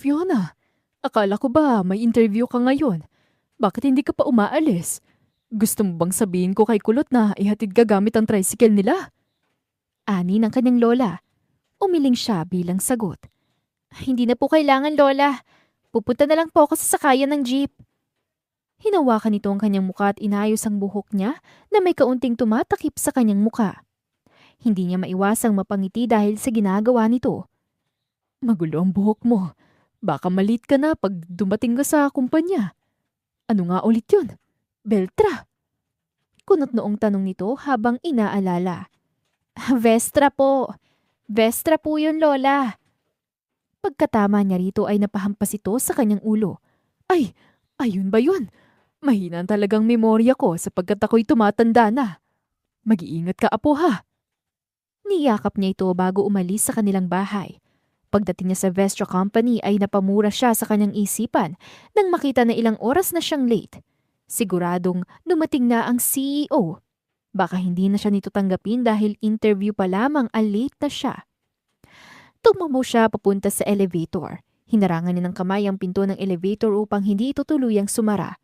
Fiona, akala ko ba may interview ka ngayon? Bakit hindi ka pa umaalis? Gusto mo bang sabihin ko kay Kulot na ihatid ka gamit ang tricycle nila? Ani ng kanyang lola. Umiling siya bilang sagot. Hindi na po kailangan, lola. Pupunta na lang po ako sa sakayan ng jeep. Hinawakan nito ang kanyang muka at inayos ang buhok niya na may kaunting tumatakip sa kanyang muka. Hindi niya maiwasang mapangiti dahil sa ginagawa nito. Magulo ang buhok mo. Baka malit ka na pag dumating ka sa kumpanya. Ano nga ulit yun? Beltra. Kunot noong tanong nito habang inaalala. Vestra po. Vestra po yun, lola. Pagkatama niya rito ay napahampas ito sa kanyang ulo. Ay, ayun ba yun? Mahina talagang memorya ko sapagkat ako'y tumatanda na. Mag-iingat ka, apo, ha? Niyakap niya ito bago umalis sa kanilang bahay. Pagdating niya sa Vestra Company ay napamura siya sa kanyang isipan nang makita na ilang oras na siyang late. Siguradong dumating na ang CEO. Baka hindi na siya nito tanggapin dahil interview pa lamang ang late na siya. Tumamo siya papunta sa elevator. Hinarangan niya ng kamay ang pinto ng elevator upang hindi ito tuluyang sumara.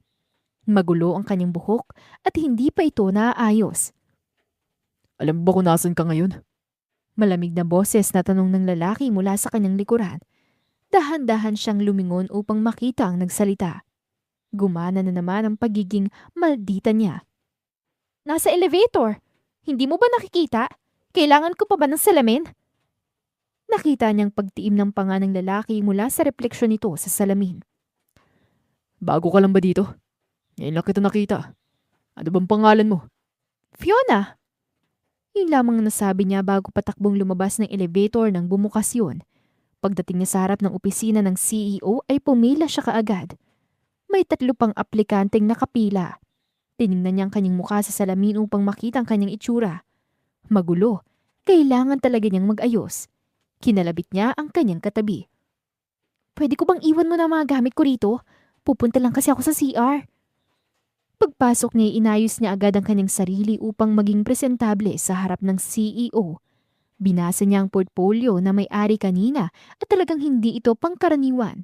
Magulo ang kanyang buhok at hindi pa ito naaayos. Alam mo ba kung nasan ka ngayon? Malamig na boses na tanong ng lalaki mula sa kanyang likuran. Dahan-dahan siyang lumingon upang makita ang nagsalita. Gumana na naman ang pagiging maldita niya. Nasa elevator. Hindi mo ba nakikita? Kailangan ko pa ba ng salamin? Nakita niyang pagtiim ng panga ng lalaki mula sa refleksyon nito sa salamin. Bago ka lang ba dito? Ngayon lang kita nakita. Ano bang pangalan mo? Fiona! Yun lamang nasabi niya bago patakbong lumabas ng elevator nang bumukas yun. Pagdating niya sa harap ng opisina ng CEO ay pumila siya kaagad. May 3 pang aplikanteng nakapila. Tiningnan niya ang kanyang mukha sa salamin upang makita ang kanyang itsura. Magulo. Kailangan talaga niyang mag-ayos. Kinalabit niya ang kanyang katabi. Pwede ko bang iwan mo na mga gamit ko rito? Pupunta lang kasi ako sa CR. Pagpasok niya, inayos niya agad ang kanyang sarili upang maging presentable sa harap ng CEO. Binasa niya ang portfolio na may-ari kanina at talagang hindi ito pangkaraniwan.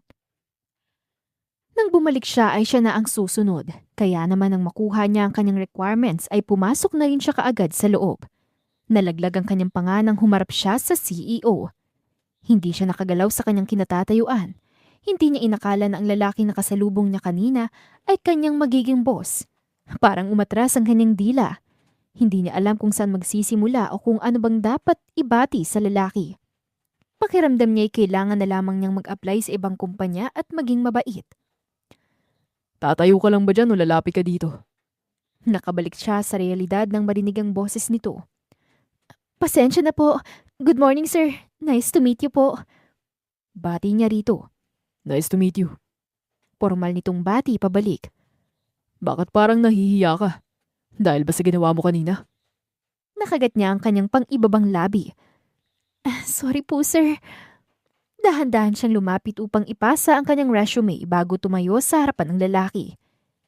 Nang bumalik siya ay siya na ang susunod. Kaya naman nang makuha niya ang kanyang requirements ay pumasok na rin siya kaagad sa loob. Nalaglag ang kanyang panga nang humarap siya sa CEO. Hindi siya nakagalaw sa kanyang kinatatayuan. Hindi niya inakala na ang lalaking nakasalubong niya kanina ay kanyang magiging boss. Parang umatras ang kanyang dila. Hindi niya alam kung saan magsisimula o kung ano bang dapat ibati sa lalaki. Pakiramdam niya ay kailangan na lamang niyang mag-apply sa ibang kumpanya at maging mabait. Tatayo ka lang ba dyan o lalapit ka dito? Nakabalik siya sa realidad nang marinig ang boses nito. Pasensya na po. Good morning, sir. Nice to meet you po. Bati niya rito. Nice to meet you. Formal nitong bati pabalik. Bakit parang nahihiya ka? Dahil ba sa ginawa mo kanina? Nakagat niya ang kanyang pang-ibabang labi. Sorry po, sir. Dahan-dahan siyang lumapit upang ipasa ang kanyang resume bago tumayo sa harapan ng lalaki.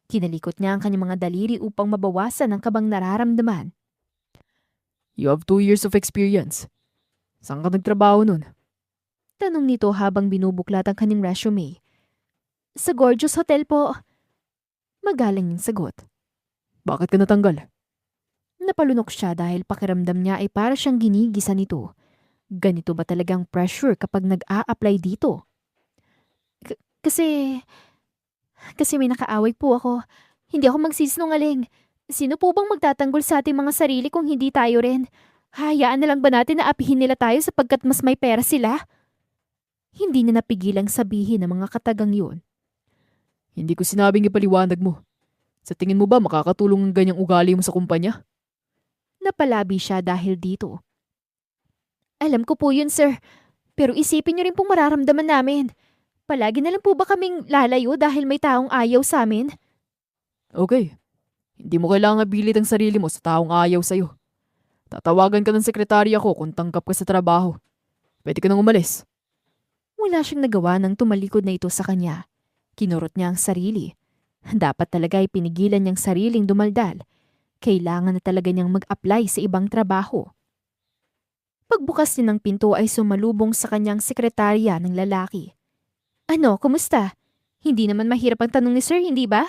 Kinalikot niya ang kanyang mga daliri upang mabawasan ang kabang nararamdaman. You have 2 years of experience. Saan ka nagtrabaho nun? Tanong nito habang binubuklat ang kanyang resume. Sa Gorgeous Hotel po. Magalang yung sagot. Bakit ka natanggal? Napalunok siya dahil pakiramdam niya ay para siyang ginigisa nito. Ganito ba talagang pressure kapag nag-a-apply dito? Kasi may nakaaway po ako. Hindi ako magsisinungaling. Sino po bang magtatanggol sa ating mga sarili kung hindi tayo rin? Hayaan na lang ba natin na apihin nila tayo sapagkat mas may pera sila? Hindi na napigilang sabihin ng mga katagang yun. Hindi ko sinabing ipaliwanag mo. Sa tingin mo ba makakatulong ang ganyang ugali mo sa kumpanya? Napalabi siya dahil dito. Alam ko po yun, sir. Pero isipin niyo rin pong mararamdaman namin. Palagi na lang po ba kaming lalayo dahil may taong ayaw sa amin? Okay. Hindi mo kailangan pilit ang sarili mo sa taong ayaw sa'yo. Tatawagan ka ng sekretarya ko kung tangkap ka sa trabaho. Pwede ka nang umalis. Wala siyang nagawa nang tumalikod na ito sa kanya. Kinurot niya ang sarili. Dapat talaga ay pinigilan niyang sariling dumaldal. Kailangan na talaga niyang mag-apply sa ibang trabaho. Pagbukas niya ng pinto ay sumalubong sa kanyang sekretarya ng lalaki. Ano, kumusta? Hindi naman mahirap ang tanong ni Sir, hindi ba?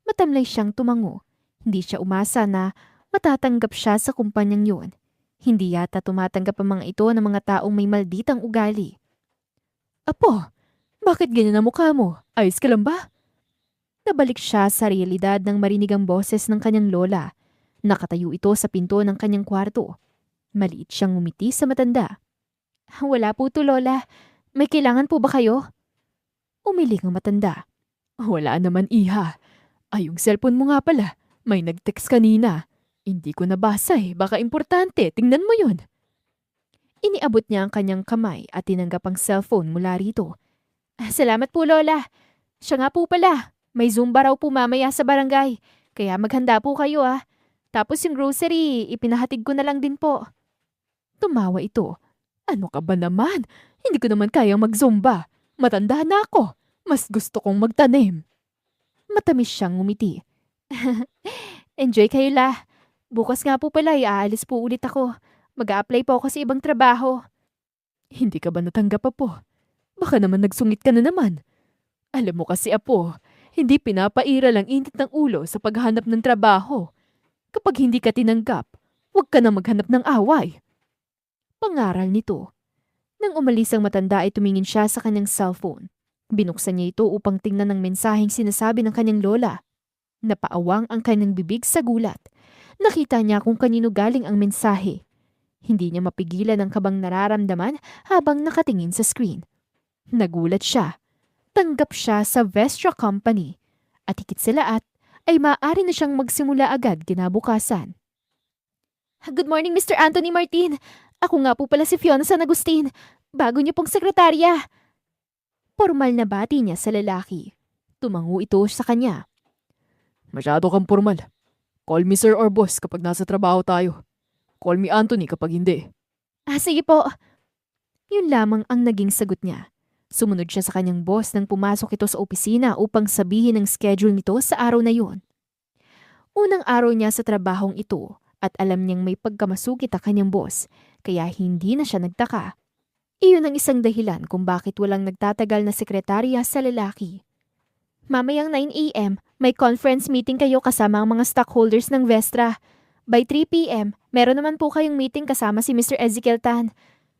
Matamlay siyang tumango. Hindi siya umasa na matatanggap siya sa kumpanyang yun. Hindi yata tumatanggap ang mga ito ng mga taong may malditang ugali. Apo, bakit ganyan ang mukha mo? Ayos ka lang ba? Nabalik siya sa realidad nang marinig ang boses ng kanyang lola. Nakatayo ito sa pinto ng kanyang kwarto. Maliit siyang ngumiti sa matanda. Wala po to, Lola. May kailangan po ba kayo? Umiling ang matanda. Wala naman, iha. Ay, yung cellphone mo nga pala. May nag-text kanina. Hindi ko nabasa eh. Baka importante. Tingnan mo yun. Iniabot niya ang kanyang kamay at tinanggap ang cellphone mula rito. Salamat po, Lola. Siya nga po pala. May Zumba raw po mamaya sa barangay. Kaya maghanda po kayo Tapos yung grocery, ipinahatid ko na lang din po. Tumawa ito. Ano ka ba naman? Hindi ko naman kayang mag-zumba. Matanda na ako. Mas gusto kong magtanim. Matamis siyang ngumiti. Enjoy kayo la. Bukas nga po pala, aalis po ulit ako. Mag-a-apply po ako sa ibang trabaho. Hindi ka ba natanggap, Apo? Baka naman nagsungit ka na naman. Alam mo kasi, Apo, hindi pinapairal ang init ng ulo sa paghahanap ng trabaho. Kapag hindi ka tinanggap, huwag ka na maghanap ng away. Pangaral nito. Nang umalis ang matanda ay tumingin siya sa kanyang cellphone. Binuksan niya ito upang tingnan ang mensaheng sinasabi ng kanyang lola. Napaawang ang kanyang bibig sa gulat. Nakita niya kung kanino galing ang mensahe. Hindi niya mapigilan ang kabang nararamdaman habang nakatingin sa screen. Nagulat siya. Tanggap siya sa Vestra Company. At higit sa lahat, ay maaari na siyang magsimula agad kinabukasan. Good morning, Mr. Anthony Martin. Ako nga po pala si Fiona San Agustin. Bago niyo pong sekretarya. Formal na bati niya sa lalaki. Tumango ito sa kanya. Masyado kang formal. Call me sir or boss kapag nasa trabaho tayo. Call me Anthony kapag hindi. Sige po. Yun lamang ang naging sagot niya. Sumunod siya sa kanyang boss nang pumasok ito sa opisina upang sabihin ang schedule nito sa araw na yun. Unang araw niya sa trabahong ito at alam niyang may pagkamasukit ang kanyang boss kaya hindi na siya nagtaka. Iyon ang isang dahilan kung bakit walang nagtatagal na sekretarya sa lalaki. Mamayang 9 a.m., may conference meeting kayo kasama ang mga stockholders ng Vestra. By 3 p.m., meron naman po kayong meeting kasama si Mr. Ezekiel Tan.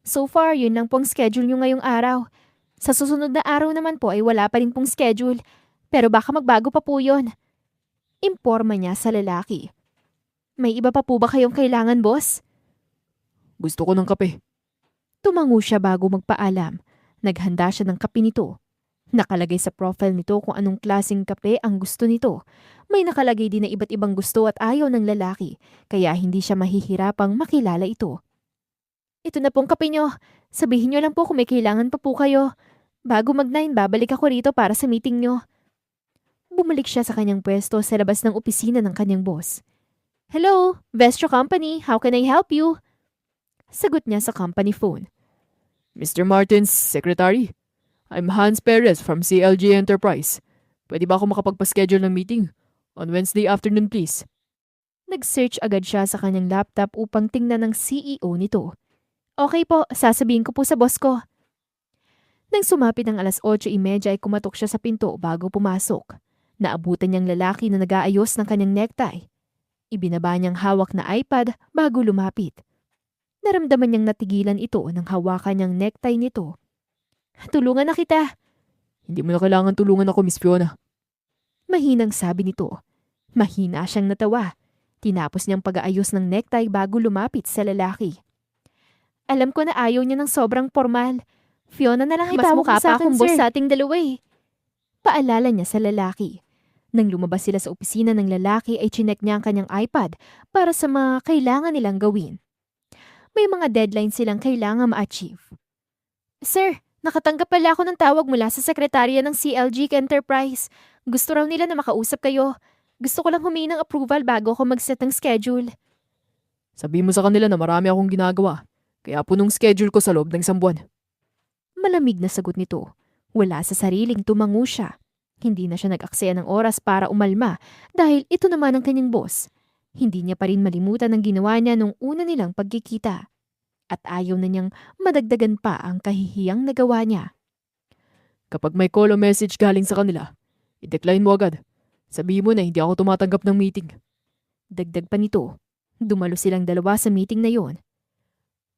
So far, yun lang pong schedule nyo ngayong araw. Sa susunod na araw naman po ay wala pa rin pong schedule. Pero baka magbago pa po yun. Imporma niya sa lalaki. May iba pa po ba kayong kailangan, boss? Gusto ko ng kape. Tumango siya bago magpaalam. Naghanda siya ng kape nito. Nakalagay sa profile nito kung anong klaseng kape ang gusto nito. May nakalagay din na iba't ibang gusto at ayaw ng lalaki, kaya hindi siya mahihirapang makilala ito. Ito na pong kape nyo. Sabihin nyo lang po kung may kailangan pa po kayo. Bago mag-9, babalik ako rito para sa meeting nyo. Bumalik siya sa kanyang pwesto sa labas ng opisina ng kanyang boss. Hello, Vestra Company, how can I help you? Sagot niya sa company phone. Mr. Martin's secretary. I'm Hans Perez from CLG Enterprise. Pwede ba ako makapagpa-schedule ng meeting? On Wednesday afternoon, please. Nag-search agad siya sa kanyang laptop upang tingnan ng CEO nito. Okay po, sasabihin ko po sa boss ko. Nang sumapit ng 8:30 ay kumatok siya sa pinto bago pumasok. Naabutan niyang lalaki na nag-aayos ng kanyang necktie. Ibinaba niyang hawak na iPad bago lumapit. Naramdaman niyang natigilan ito nang hawakan niyang necktie nito. Tulungan na kita. Hindi mo na kailangan tulungan ako, Miss Fiona. Mahinang sabi nito. Mahina siyang natawa. Tinapos niyang pag-aayos ng necktie bago lumapit sa lalaki. Alam ko na ayaw niya ng sobrang formal. Fiona na lang itawag mo sa akin, boss, sa ating dalawa eh. Paalala niya sa lalaki. Nang lumabas sila sa opisina ng lalaki ay chinek niya ang kanyang iPad para sa mga kailangan nilang gawin. May mga deadline silang kailangan ma-achieve. Sir, nakatanggap pala ako ng tawag mula sa sekretarya ng CLG Enterprise. Gusto raw nila na makausap kayo. Gusto ko lang humingi ng approval bago ako mag-set ng schedule. Sabi mo sa kanila na marami akong ginagawa. Kaya punong schedule ko sa loob ng 1 buwan. Malamig na sagot nito. Wala sa sariling tumango siya. Hindi na siya nag-aksaya ng oras para umalma dahil ito naman ang kanyang boss. Hindi niya pa rin malimutan ang ginawa niya nung una nilang pagkikita. At ayaw na niyang madagdagan pa ang kahihiyang nagawa niya. Kapag may call o message galing sa kanila, i-decline mo agad. Sabihin mo na hindi ako tumatanggap ng meeting. Dagdag pa nito, dumalo silang dalawa sa meeting na yon.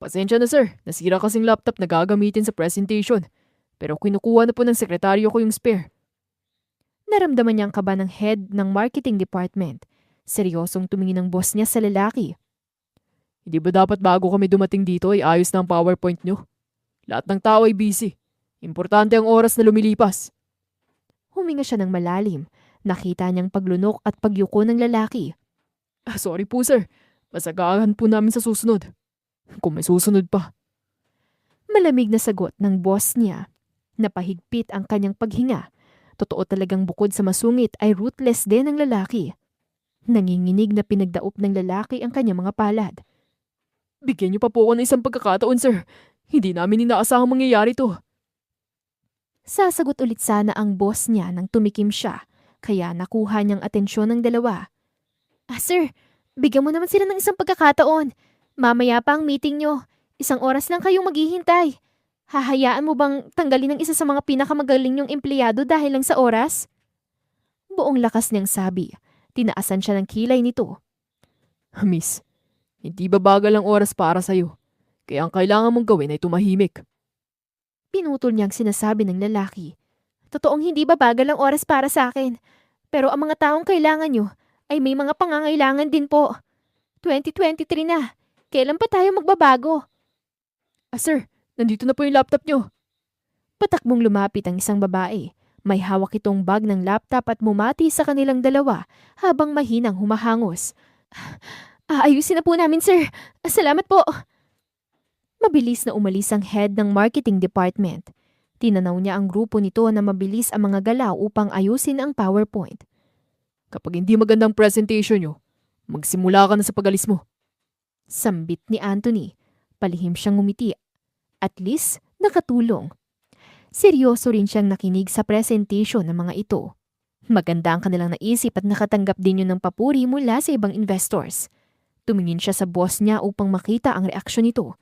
Pasensya na sir, nasira kasing laptop na gagamitin sa presentation. Pero kinukuha na po ng sekretaryo ko yung spare. Naramdaman niya ang kaba ng head ng marketing department. Seryosong tumingin ang boss niya sa lalaki. Hindi ba dapat bago kami dumating dito ay ayos na ang PowerPoint nyo? Lahat ng tao ay busy. Importante ang oras na lumilipas. Huminga siya ng malalim. Nakita niyang paglunok at pagyuko ng lalaki. Sorry po sir, masagahan po namin sa susunod. Kung may susunod pa. Malamig na sagot ng boss niya. Napahigpit ang kanyang paghinga. Totoo talagang bukod sa masungit ay ruthless din ang lalaki. Nanginginig na pinagdaop ng lalaki ang kanyang mga palad. Bigyan niyo pa po ako ng isang pagkakataon sir. Hindi namin inaasahang mangyayari to. Sasagot ulit sana ang boss niya nang tumikim siya. Kaya nakuha niyang atensyon ng dalawa. Sir, bigyan mo naman sila ng isang pagkakataon. Mamaya pa ang meeting niyo. 1 oras lang kayong maghihintay. Hahayaan mo bang tanggalin ng isa sa mga pinakamagaling niyong empleyado dahil lang sa oras? Buong lakas niyang sabi. Tinaasan siya ng kilay nito. Miss, hindi ba bagal ang oras para sa'yo? Kaya ang kailangan mong gawin ay tumahimik. Pinutol niyang sinasabi ng lalaki. Totoong hindi ba bagal ang oras para sa akin? Pero ang mga taong kailangan niyo ay may mga pangangailangan din po. 2023 na. Kailan pa tayo magbabago? Sir, nandito na po yung laptop niyo. Patakbong lumapit ang isang babae. May hawak itong bag ng laptop at mumati sa kanilang dalawa habang mahinang humahangos. Ayusin na po namin, sir. Salamat po. Mabilis na umalis ang head ng marketing department. Tinanaw niya ang grupo nito na mabilis ang mga galaw upang ayusin ang PowerPoint. Kapag hindi magandang presentation nyo, magsimula ka na sa pag-alis mo. Sambit ni Anthony. Palihim siyang ngumiti. At least, nakatulong. Seryoso rin siyang nakinig sa presentation ng mga ito. Maganda ang kanilang naisip at nakatanggap din yun ng papuri mula sa ibang investors. Tumingin siya sa boss niya upang makita ang reaksyon nito.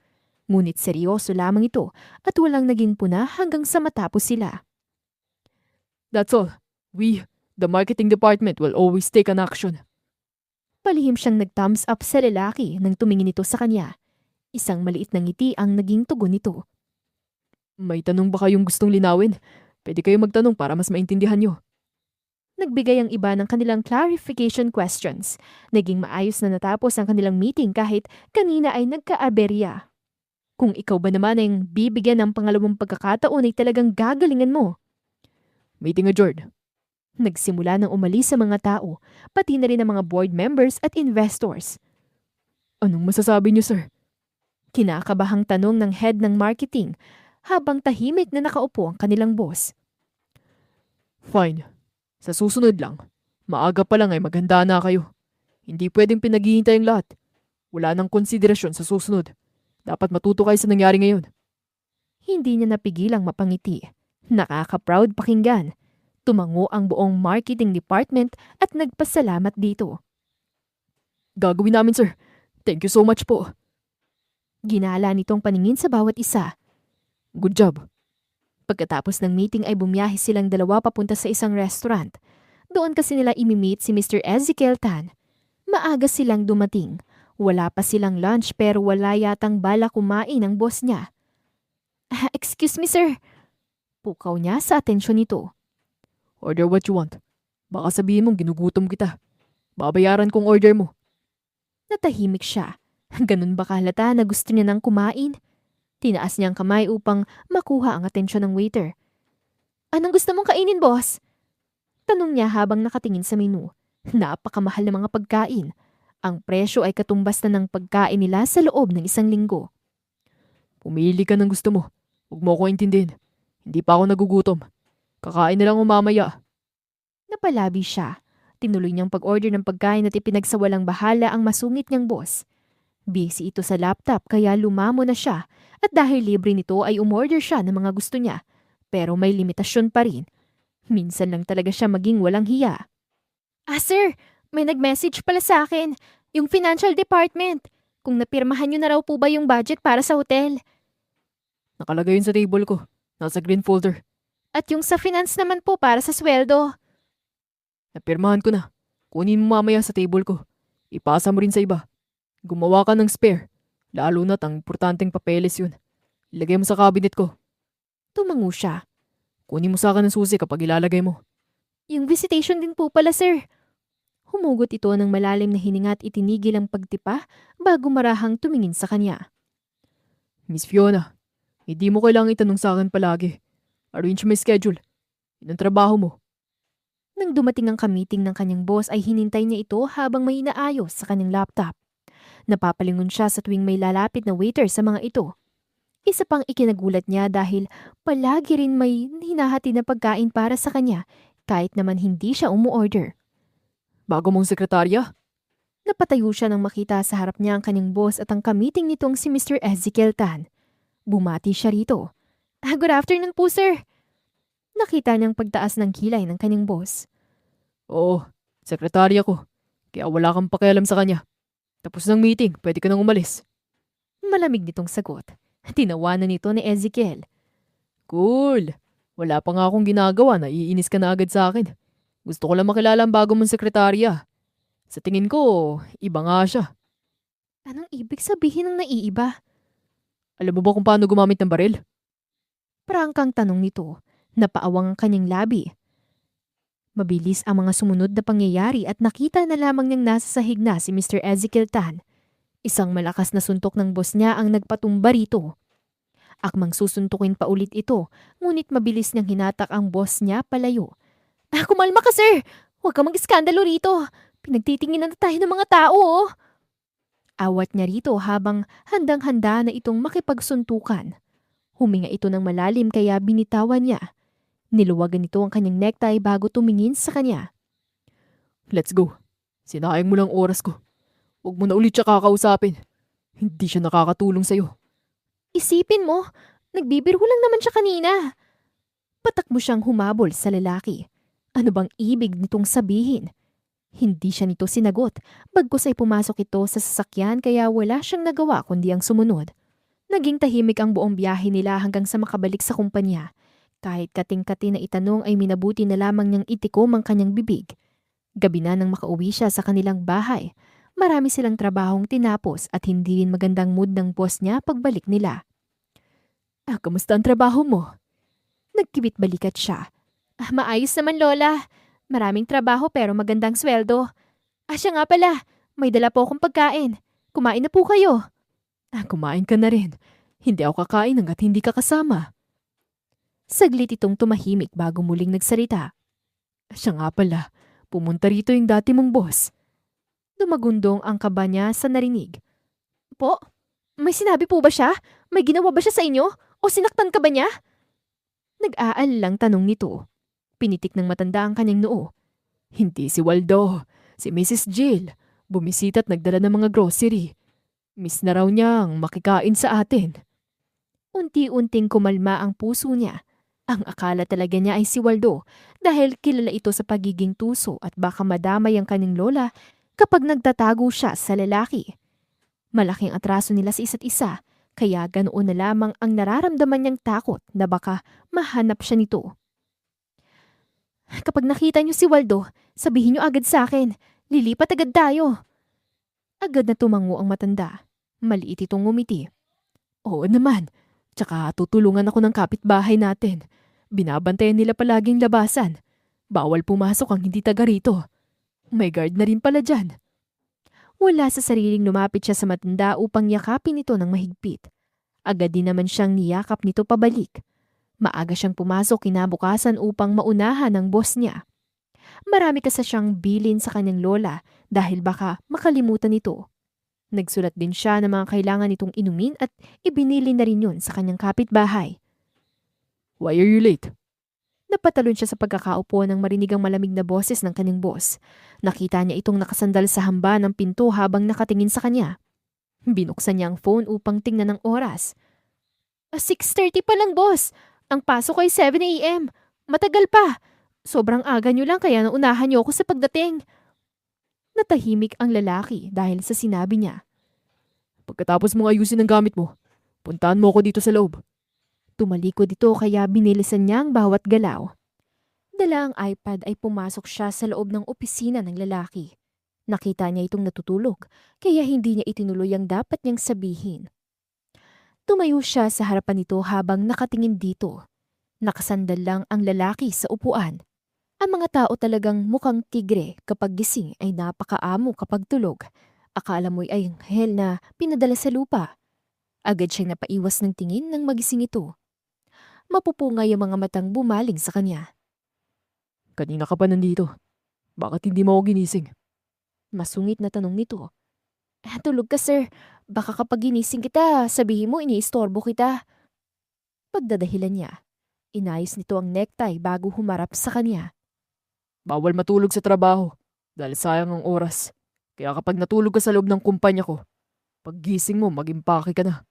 Ngunit seryoso lamang ito at walang naging puna hanggang sa matapos sila. That's all. We, the marketing department, will always take an action. Palihim siyang nag-thumbs up sa lalaki nang tumingin ito sa kanya. Isang maliit na ngiti ang naging tugon nito. May tanong ba kayong gustong linawin? Pwede kayo magtanong para mas maintindihan nyo. Nagbigay ang iba ng kanilang clarification questions. Naging maayos na natapos ang kanilang meeting kahit kanina ay nagka-aberya. Kung ikaw ba naman ay bibigyan ng pangalawang pagkakataon ay talagang gagalingan mo. Meeting adjourned. Nagsimula ng umalis sa mga tao, pati na rin ang mga board members at investors. Anong masasabi niyo, sir? Kinakabahang tanong ng head ng marketing habang tahimik na nakaupo ang kanilang boss. Fine. Sa susunod lang. Maaga pa lang ay maghanda na kayo. Hindi pwedeng pinaghihintay ang lahat. Wala nang konsiderasyon sa susunod. Dapat matuto kayo sa nangyari ngayon. Hindi niya napigilang mapangiti. Nakaka-proud pakinggan. Tumango ang buong marketing department at nagpasalamat dito. Gagawin namin, sir. Thank you so much po. Ginala nitong paningin sa bawat isa. Good job. Pagkatapos ng meeting ay bumiyahe silang dalawa papunta sa isang restaurant. Doon kasi nila imi-meet si Mr. Ezekiel Tan. Maaga silang dumating. Wala pa silang lunch pero wala yatang bala kumain ang boss niya. Excuse me, sir. Pukaw niya sa atensyon nito. Order what you want. Baka sabihin mong ginugutom kita. Babayaran kong order mo. Natahimik siya. Ganun ba kahalata na gusto niya nang kumain? Tinaas niya ang kamay upang makuha ang atensyon ng waiter. Anong gusto mong kainin, boss? Tanong niya habang nakatingin sa menu. Napakamahal na mga pagkain. Ang presyo ay katumbas na ng pagkain nila sa loob ng 1 linggo. Pumili ka ng gusto mo. Huwag mo ko intindihin. Hindi pa ako nagugutom. Kakain na lang umamaya. Napalabi siya. Tinuloy niyang pag-order ng pagkain at ipinagsawalang bahala ang masungit niyang boss. Busy ito sa laptop kaya lumamo na siya at dahil libre nito ay umorder siya ng mga gusto niya. Pero may limitasyon pa rin. Minsan lang talaga siya maging walang hiya. Sir, may nag-message pala sa akin. Yung financial department. Kung napirmahan niyo na raw po ba yung budget para sa hotel? Nakalagay yun sa table ko. Nasa green folder. At yung sa finance naman po para sa sweldo. Napirmahan ko na. Kunin mo mamaya sa table ko. Ipasa mo rin sa iba. Gumawa ka ng spare. Lalo na't ang importanteng papeles yun. Ilagay mo sa cabinet ko. Tumango siya. Kunin mo sa akin ng susi kapag ilalagay mo. Yung visitation din po pala, sir. Humugot ito ng malalim na hininga at itinigil ang pagtipa bago marahang tumingin sa kanya. Miss Fiona, hindi mo kailangang itanong sa akin palagi. Arrange my schedule. Yun ang trabaho mo. Nang dumating ang kamiting ng kanyang boss ay hinintay niya ito habang may inaayos sa kanyang laptop. Napapalingon siya sa tuwing may lalapit na waiter sa mga ito. Isa pang ikinagulat niya dahil palagi rin may hinahati na pagkain para sa kanya kahit naman hindi siya umuorder. Bago mong sekretarya? Napatayo siya nang makita sa harap niya ang kanyang boss at ang kamiting nitong si Mr. Ezekiel Tan. Bumati siya rito. Good afternoon po, sir. Nakita niyang pagtaas ng kilay ng kanyang boss. Oo, sekretarya ko. Kaya wala kang pakialam sa kanya. Tapos ng meeting, pwede ka nang umalis. Malamig nitong sagot. Tinawanan nito ni Ezekiel. Cool. Wala pa nga akong ginagawa na iinis ka na agad sa akin. Gusto ko lang makilala ang bago mong sekretarya. Sa tingin ko, iba nga siya. Anong ibig sabihin ng naiiba? Alam mo ba kung paano gumamit ng baril? Prangkang tanong nito. Napaawang ang kanyang labi. Mabilis ang mga sumunod na pangyayari at nakita na lamang niyang nasa sahig na si Mr. Ezekiel Tan. Isang malakas na suntok ng boss niya ang nagpatumba rito. Akmang susuntukin pa ulit ito, ngunit mabilis niyang hinatak ang boss niya palayo. Kumalma ka, sir! Huwag kang mag-iskandalo rito. Pinagtitinginan na tayo ng mga tao, oh. Awat niya rito habang handang-handa na itong makipagsuntukan. Huminga ito ng malalim kaya binitawan niya. Niluwagan nito ang kanyang necktie bago tumingin sa kanya. Let's go. Sinayang mo lang oras ko. Huwag mo na ulit siya kakausapin. Hindi siya nakakatulong sa'yo. Isipin mo, nagbibiro lang naman siya kanina. Patak mo siyang humabol sa lalaki. Ano bang ibig nitong sabihin? Hindi siya nito sinagot, bagkus ay pumasok ito sa sasakyan kaya wala siyang nagawa kundi ang sumunod. Naging tahimik ang buong biyahe nila hanggang sa makabalik sa kumpanya. Kahit kating-kati na itanong ay minabuti na lamang niyang itikom ang kanyang bibig. Gabi na nang makauwi siya sa kanilang bahay. Marami silang trabahong tinapos at hindi rin magandang mood ng boss niya pagbalik nila. Kamusta ang trabaho mo? Nagkibit balikat siya. Maayos naman, Lola. Maraming trabaho pero magandang sweldo. Siya nga pala, may dala po akong pagkain. Kumain na po kayo. Kumain ka na rin. Hindi ako kakain hanggat hindi ka kasama. Saglit itong tumahimik bago muling nagsalita. Siya nga pala, pumunta rito yung dati mong boss. Dumagundong ang kaba niya sa narinig. Po? May sinabi po ba siya? May ginawa ba siya sa inyo? O sinaktan ka ba niya? Nag-aalalang tanong nito. Pinitik ng matanda ang kanyang noo. Hindi si Waldo, si Mrs. Jill. Bumisita at nagdala ng mga grocery. Miss na raw niyang makikain sa atin. Unti-unting kumalma ang puso niya. Ang akala talaga niya ay si Waldo dahil kilala ito sa pagiging tuso at baka madamay ang kanyang lola kapag nagtatago siya sa lalaki. Malaking atraso nila sa isa't isa kaya ganoon na lamang ang nararamdaman niyang takot na baka mahanap siya nito. Kapag nakita niyo si Waldo, sabihin niyo agad sa akin. Lilipat agad tayo. Agad na tumango ang matanda. Maliit itong ngumiti. Oo naman. Tsaka tutulungan ako ng kapitbahay natin. Binabantayan nila palaging labasan. Bawal pumasok ang hindi taga rito. May guard na rin pala dyan. Wala sa sariling lumapit siya sa matanda upang yakapin ito ng mahigpit. Agad din naman siyang niyakap nito pabalik. Maaga siyang pumasok kinabukasan upang maunahan ang boss niya. Marami kasi siyang bilin sa kanyang lola dahil baka makalimutan ito. Nagsulat din siya ng mga kailangan nitong inumin at ibinili na rin yun sa kanyang kapitbahay. Why are you late? Napatalon siya sa pagkakaupo nang marinig ang malamig na boses ng kanyang boss. Nakita niya itong nakasandal sa hamba ng pinto habang nakatingin sa kanya. Binuksan niya ang phone upang tingnan ang oras. 6:30 pa lang, boss. Ang pasok ay 7 a.m. Matagal pa. Sobrang aga niyo lang kaya naunahan niyo ako sa pagdating. Natahimik ang lalaki dahil sa sinabi niya. Pagkatapos mong ayusin ang gamit mo, puntahan mo ako dito sa loob. Tumalikod ito kaya binilisan niya ang bawat galaw. Dala ang iPad ay pumasok siya sa loob ng opisina ng lalaki. Nakita niya itong natutulog, kaya hindi niya itinuloy ang dapat niyang sabihin. Tumayo siya sa harapan nito habang nakatingin dito. Nakasandal lang ang lalaki sa upuan. Ang mga tao talagang mukhang tigre kapag gising ay napakaamo kapag tulog. Akala mo'y ay anghel na pinadala sa lupa. Agad siyang napaiwas ng tingin ng magising ito. Mapupungay ang mga matang bumaling sa kanya. Kanina ka pa nandito. Bakit hindi mo ako ginising? Masungit na tanong nito. Tulog ka sir. Baka kapag ginising kita, sabihin mo iniistorbo kita. Pagdadahilan niya. Inayos nito ang necktie bago humarap sa kanya. Bawal matulog sa trabaho dahil sayang ang oras. Kaya kapag natulog ka sa loob ng kumpanya ko, paggising mo mag-impake ka na.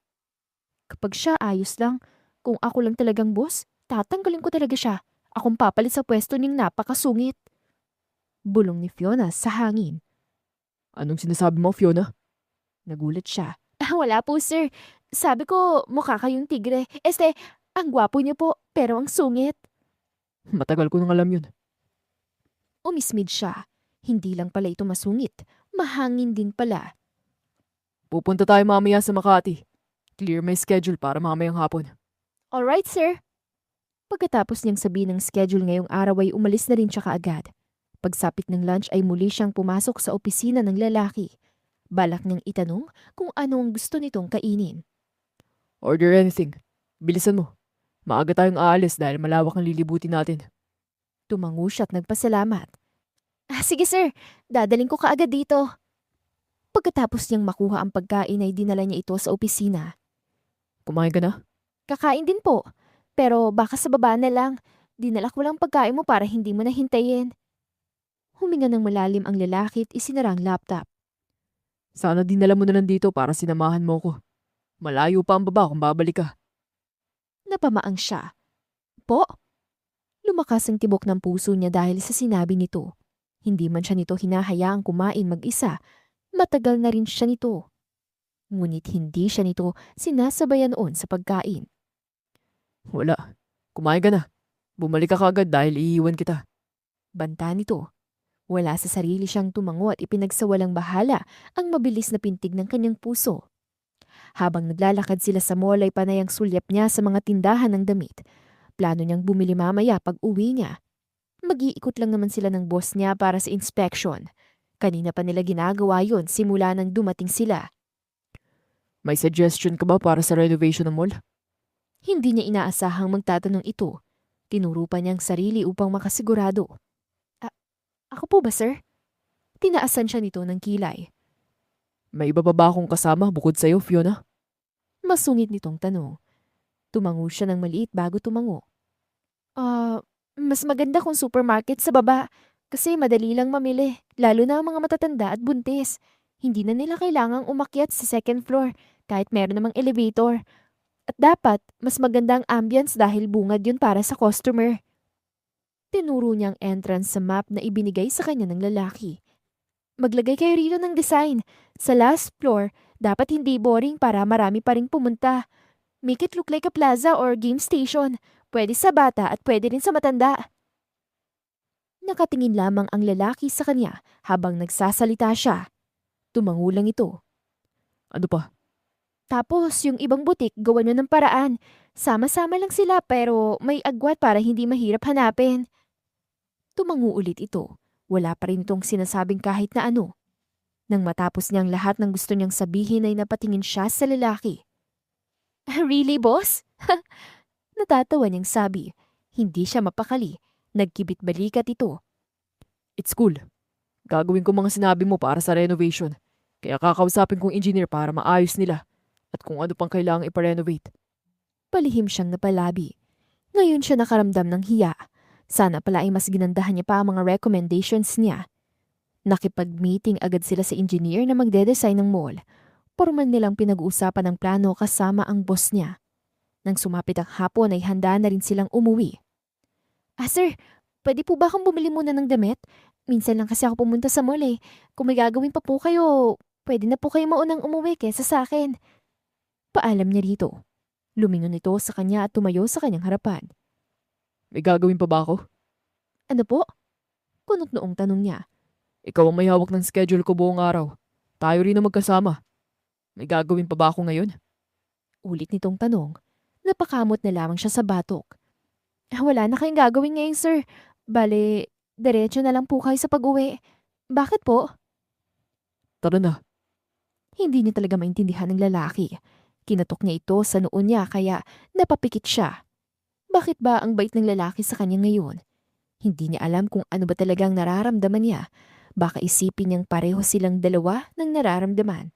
Kapag siya ayos lang, kung ako lang talagang boss, tatanggalin ko talaga siya. Akong papalit sa pwesto niyang napakasungit. Bulong ni Fiona sa hangin. Anong sinasabi mo, Fiona? Nagulat siya. Wala po sir. Sabi ko mukha kayong tigre. Ang gwapo niyo po pero ang sungit. Matagal ko nang alam yun. Umismid siya. Hindi lang pala ito masungit. Mahangin din pala. Pupunta tayo mamaya sa Makati. Clear my schedule para mamayang hapon. Alright sir. Pagkatapos niyang sabihin ng schedule ngayong araw ay umalis na rin siya kaagad. Pagsapit ng lunch ay muli siyang pumasok sa opisina ng lalaki. Balak niyang itanong kung ano ang gusto nitong kainin. Order anything. Bilisan mo. Maaga tayong aalis dahil malawak ang lilibutin natin. Tumango siya at nagpasalamat. Sige sir, dadaling ko kaagad dito. Pagkatapos niyang makuha ang pagkain ay dinala niya ito sa opisina. Kumain ka na? Kakain din po, pero baka sa baba na lang. Dinala ko lang pagkain mo para hindi mo nahintayin. Huminga ng malalim ang lalaki at isinara ang laptop. Sana dinala mo na nandito para sinamahan mo ko. Malayo pa ang baba kung babalik ka. Napamaang siya. Po? Lumakas ang tibok ng puso niya dahil sa sinabi nito. Hindi man siya nito hinahayaang kumain mag-isa. Matagal na rin siya nito. Ngunit hindi siya nito sinasabayan noon sa pagkain. Wala. Kumain ka na. Bumalik ka kagad dahil iiwan kita. Banta nito. Wala sa sarili siyang tumango at ipinagsawalang bahala ang mabilis na pintig ng kanyang puso. Habang naglalakad sila sa mall ay panay ang sulyap niya sa mga tindahan ng damit. Plano niyang bumili mamaya pag uwi niya. Mag-iikot lang naman sila ng boss niya para sa inspection. Kanina pa nila ginagawa yon simula nang dumating sila. May suggestion ka ba para sa renovation ng mall? Hindi niya inaasahang magtatanong ito. Tinuro pa niyang sarili upang makasigurado. Ako po ba sir? Tinaasan siya nito ng kilay. May iba pa ba akong kasama bukod sa'yo, Fiona? Masungit nitong tanong. Tumango siya ng maliit bago tumango. Mas maganda kung supermarket sa baba kasi madali lang mamili, lalo na ang mga matatanda at buntis. Hindi na nila kailangang umakyat sa second floor kahit meron namang elevator. At dapat, mas maganda ang ambience dahil bungad yun para sa customer. Tinuro niya ang entrance sa map na ibinigay sa kanya ng lalaki. Maglagay kayo rito ng design. Sa last floor, dapat hindi boring para marami pa ring pumunta. Make it look like a plaza or game station. Pwede sa bata at pwede rin sa matanda. Nakatingin lamang ang lalaki sa kanya habang nagsasalita siya. Tumango lang ito. Ano pa? Tapos yung ibang butik gawa nyo ng paraan. Sama-sama lang sila pero may agwat para hindi mahirap hanapin. Tumango ulit ito. Wala pa rin itong sinasabing kahit na ano. Nang matapos niyang lahat ng gusto niyang sabihin ay napatingin siya sa lalaki. Really, boss? Natatawa niyang sabi. Hindi siya mapakali. Nagkibit balikat ito. It's cool. Gagawin ko mga sinabi mo para sa renovation. Kaya kakausapin kong engineer para maayos nila. At kung ano pang kailangang iparenovate. Palihim siyang napalabi. Ngayon siya nakaramdam ng hiya. Sana pala ay mas ginandahan niya pa ang mga recommendations niya. Nakipag-meeting agad sila sa engineer na magde-design ng mall. Pormal nilang pinag-uusapan ang plano kasama ang boss niya. Nang sumapit ang hapon ay handa na rin silang umuwi. Sir, pwede po ba akong bumili muna ng damit? Minsan lang kasi ako pumunta sa mall eh. Kung may gagawin pa po kayo, pwede na po kayo maunang umuwi kesa sa akin. Paalam niya rito. Lumingon ito sa kanya at tumayo sa kanyang harapan. May gagawin pa ba ako? Ano po? Kunot noong tanong niya. Ikaw ang may hawak ng schedule ko buong araw. Tayo rin ang magkasama. May gagawin pa ba ako ngayon? Ulit nitong tanong. Napakamot na lamang siya sa batok. Wala na kayong gagawin ngayon, sir. Bale, diretso na lang po kayo sa pag-uwi. Bakit po? Tara na. Hindi niya talaga maintindihan ng lalaki. Kinatok niya ito sa noo niya kaya napapikit siya. Bakit ba ang bait ng lalaki sa kanya ngayon? Hindi niya alam kung ano ba talagang nararamdaman niya. Baka isipin niyang pareho silang dalawa ng nararamdaman.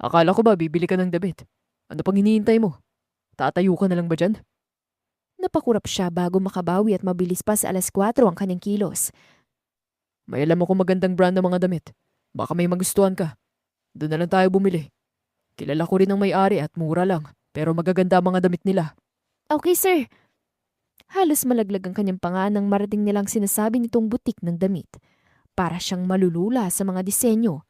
Akala ko ba bibili ka ng damit? Ano pang hinihintay mo? Tatayo ka na lang ba dyan? Napakurap siya bago makabawi at mabilis pa sa 4:00 ang kanyang kilos. May alam ako magandang brand ng mga damit. Baka may magustuhan ka. Doon na lang tayo bumili. Kilala ko rin ang may-ari at mura lang. Pero magaganda ang mga damit nila. Okay, sir. Halos malaglag ang kanyang panga nang marating nilang sinasabi nitong butik ng damit. Para siyang malulula sa mga disenyo.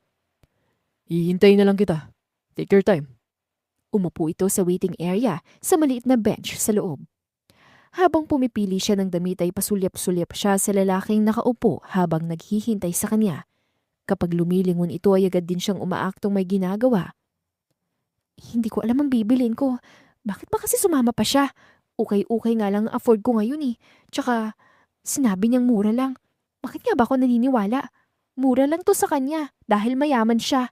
Hihintayin na lang kita. Take your time. Umupo ito sa waiting area sa maliit na bench sa loob. Habang pumipili siya ng damit ay pasulyap-sulyap siya sa lalaking nakaupo habang naghihintay sa kanya. Kapag lumilingon ito ay agad din siyang umaaktong may ginagawa. Hindi ko alam ang bibilin ko. Bakit ba kasi sumama pa siya? Ukay-ukay nga lang ang afford ko ngayon eh. Tsaka, sinabi niyang mura lang. Bakit nga ba ako naniniwala? Mura lang to sa kanya dahil mayaman siya.